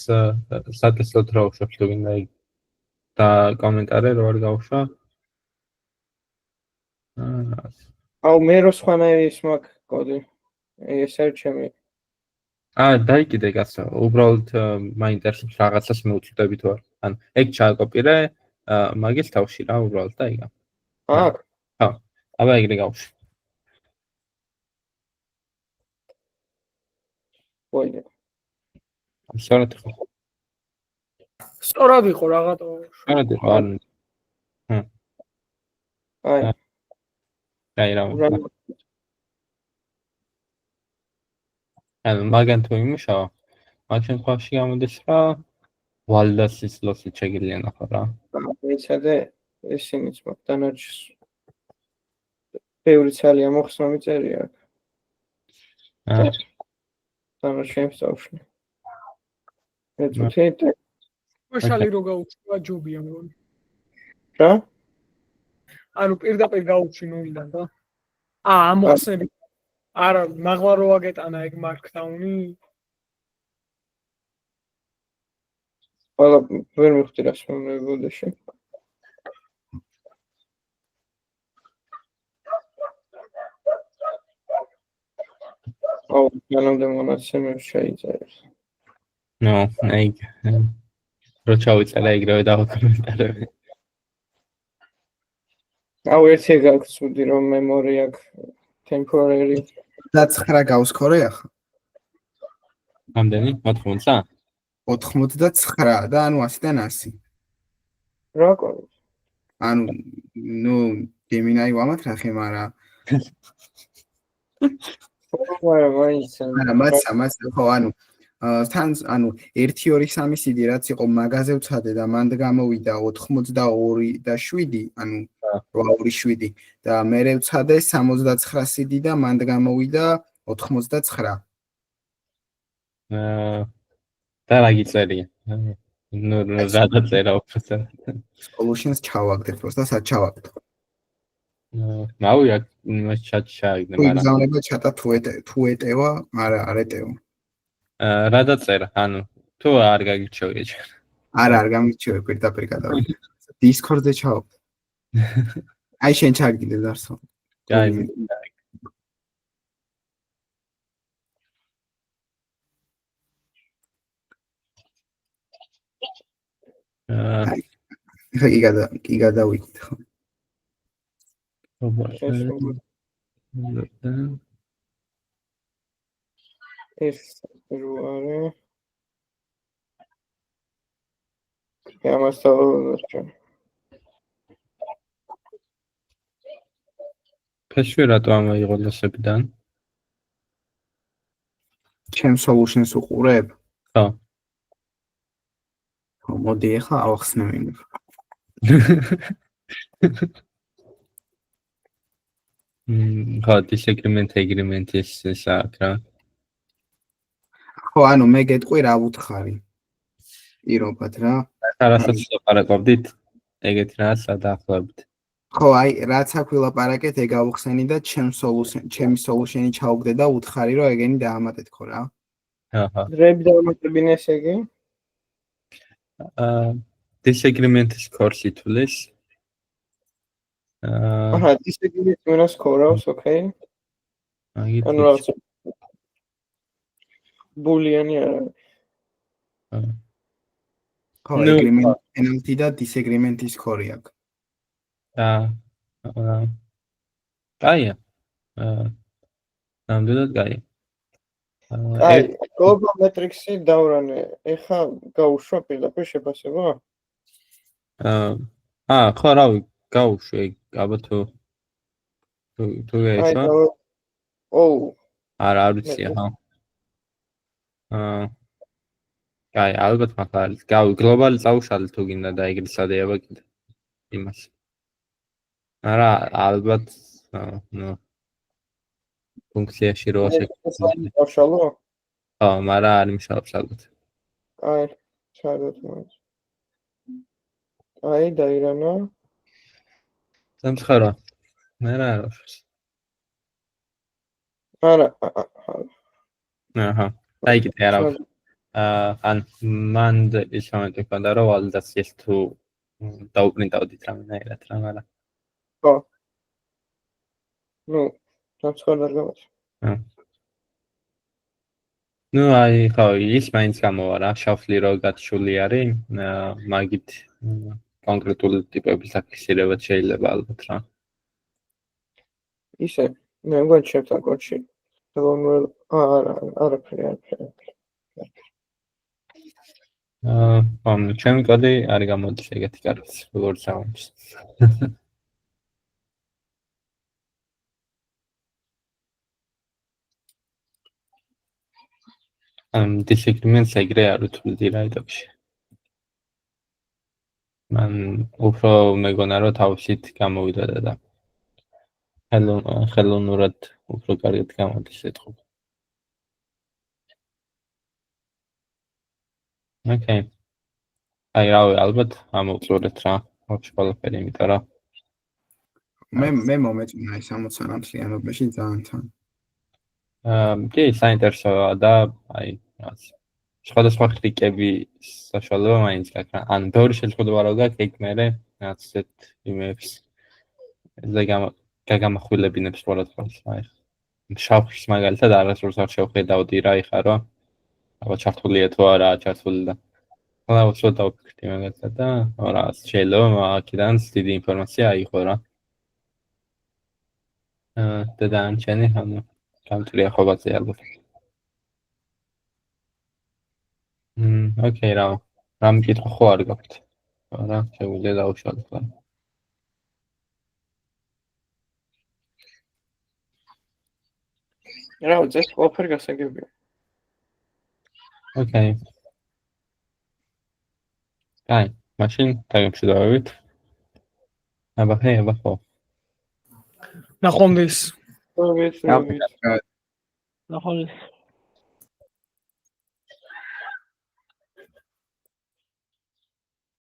სატესტოდ რა უშვებ თუ გინდა და კომენტარი რო არ გავუშვა. აუ მე რო სხვანაირი ის მაქვს კოდი. ეს არ ჩემი. დაიკიდე კაცო, უბრალოდ მაინტერესებს რაღაცას მოვწუდები თუ არა. ან ეგ ჩააკოპირე მაგის თავში რა უბრალოდ და იგა. აქ ხო. აბა ეგრე გავუშვი. ვაი. სწორად ხო. სწორად იყო რაღაცა. სწორად იყო არ აი. აი რა. ანუ მაგან თუ იმუშავა, მაგ შემთხვევაში გამოდის რა ვალდასის ლოსი შეგიძლია ნახო რა. მეცადე ესინიც მაგ დანარჩის. ბევრი ცალია მოხსნა მიწერია. დანარჩენს დავშნე. ეცუთე სპეციალი რო გაუჩინა ჯობია მგონი. რა? ანუ პირდაპირ გაუჩინო ინდან და ამოხსნები. არა, მაღლა რო აგეტანა ეგ მარკდაუნი. ყველა ვერ მივხვდი რა შემოგვიბოდეში. აუ, განამდე მონაცემებს შეიძლება. ნო, ეგ რო ჩავიწერე ეგრევე დავაკომენტარებ. აუ, ერთი გაქვს უდი რომ memory აქვს temporary 9 გავს ქორე ახლა. ამდენი 80-ა? 89 და ანუ 100-დან 100. რა ყოლ? ანუ ნუ გემინაი ვამათ რახე, მაგრამ არა, მას ხო ანუ თან ანუ 1-2-3 სიდი რაც იყო მაგაზე ვცადე და მანდ გამოვიდა 82 და 7, ანუ 8-7 და მე ვცადე 69 სიდი და მანდ გამოვიდა 89. და რა გიწერია? ნუ რა დაწერა უბრალოდ. Solutions ჩავაგდებ პროსტა სად ჩავაგდო. ნაუია იმას ჩატ ჩააგდე, მაგრამ იგზავნება ჩატა თუ ეტევა, არ ეტევა. რა დაწერა? ანუ თუ არ გაგიჩვენე ჩვენ. არ გამიჩვენე პირდაპირ გადავიდე. Discord-ზე ჩავაგდე. აი შენ ჩაგდიდე დარსო. აი კი გადავიდე ხო. ეს რო არა. ამასთავაზო. ფეშვი რატო ამაიღო ლოსებიდან? ჩემ solutions უყურებ? ხო. მოდი ახლა ავახსნევინებ. ხო, disagreement agreement-ის აქ რა. ხო, ანუ მე გეტყვი რა ვუთხარი. პირობად რა. რასაც ლაპარაკობდით, ეგეთი რაღაც დაახლოებით. ხო, აი, რაც აქ ვილაპარაკეთ, ეგ ავხსენი და ჩემი solution-ი ჩავგდე და ვუთხარი რომ ეგენი დაამატეთ ხო რა. აჰა. დრები დაამატებინე ესე იგი? disagreement-ის course-ი თulis. აჰა, disagreement მენას ქორავს, ოკეი. ანუ რა ბულიანი არა. ხო, agreement penalty და disagreement-ის ქორი აქვს. კაია. ნამდვილად კაია. აი, global metrics-ი დავრანე. ეხა გაუშვა პირდაპირ შეფასება? ხო, რავი, გაუშვე, აბა თუ გაიშვა? ოუ. არა, არ ვიცი ახლა. კაი, ალბათ მაგ არის. გლობალი წავუშალე თუ გინდა და ეგრე სადეება კიდე. იმას. არა, ალბათ, ნუ ფუნქციაში რო შევშალო? ხო, მაგრამ არ იმუშავებს ალბათ. აი, ჩადოთ მას. აი, დაირანა. სამცხარო. მე რა არის? არა. აჰა. აი კიდე არა. ან მანდ ის მომენტი ქონდა რომ ვალიდაციას თუ დაუპრინტავდით რამენერად რა, მაგრამ ხო. ნუ, სამცხარო არ გამაქვს. ნუ აი ხო ის მაინც გამოვა რა შავფლი რო გათშული არის მაგით კონკრეტული ტიპების აფიქსირება შეიძლება ალბათ რა ისე მე მგონი ჩემთან კოდში ხელოვნურ არაფერი ჩემი კოდი არის გამოდის ეგეთი კარგიც როგორც ამბობს disagreements ეგრე არ უთვლი რაიტებში მან უფრო მეგონა რომ თავშით გამოვიდოდა და ხელოვნურად უფრო კარგად გამოდის ეთქობა ოკეი აი რავი ალბათ ამოვწურეთ რა ვაფშე ყველაფერი იმიტომ რომ მე მომეწონა ეს 60-იანობაში ძალიან თან კი საინტერესოა და აი რაც სხვადასხვა ხრიკები საშუალება მაინც გაქვს რა ან ბევრი შეხედულება რა გაქვს ეგ მერე რაც ზეთ იმებს გაგამახვილებინებს ყველაფერს აი შავხის მაგალითად არასდროს არ შევხედავდი რა ეხა რომ აბა ჩართულია თუ არა ჩართული და ყველა უცბად დავფიქრდი მაგალითად და რა შეიძლება აქედან დიდი ინფორმაცია აიღო რა და დანარჩენი ანუ გამწრია ხობაზე ალბათ ოკეი რა რამ კითხვა ხო არ გაქვთ რა შეგვიძლია დავუშვათ რა რა უძეს ყველაფერი გასაგებია ოკეი აი მაშინ დაგემშვიდობებით აბა ხო ნახვამდის ნახვამდის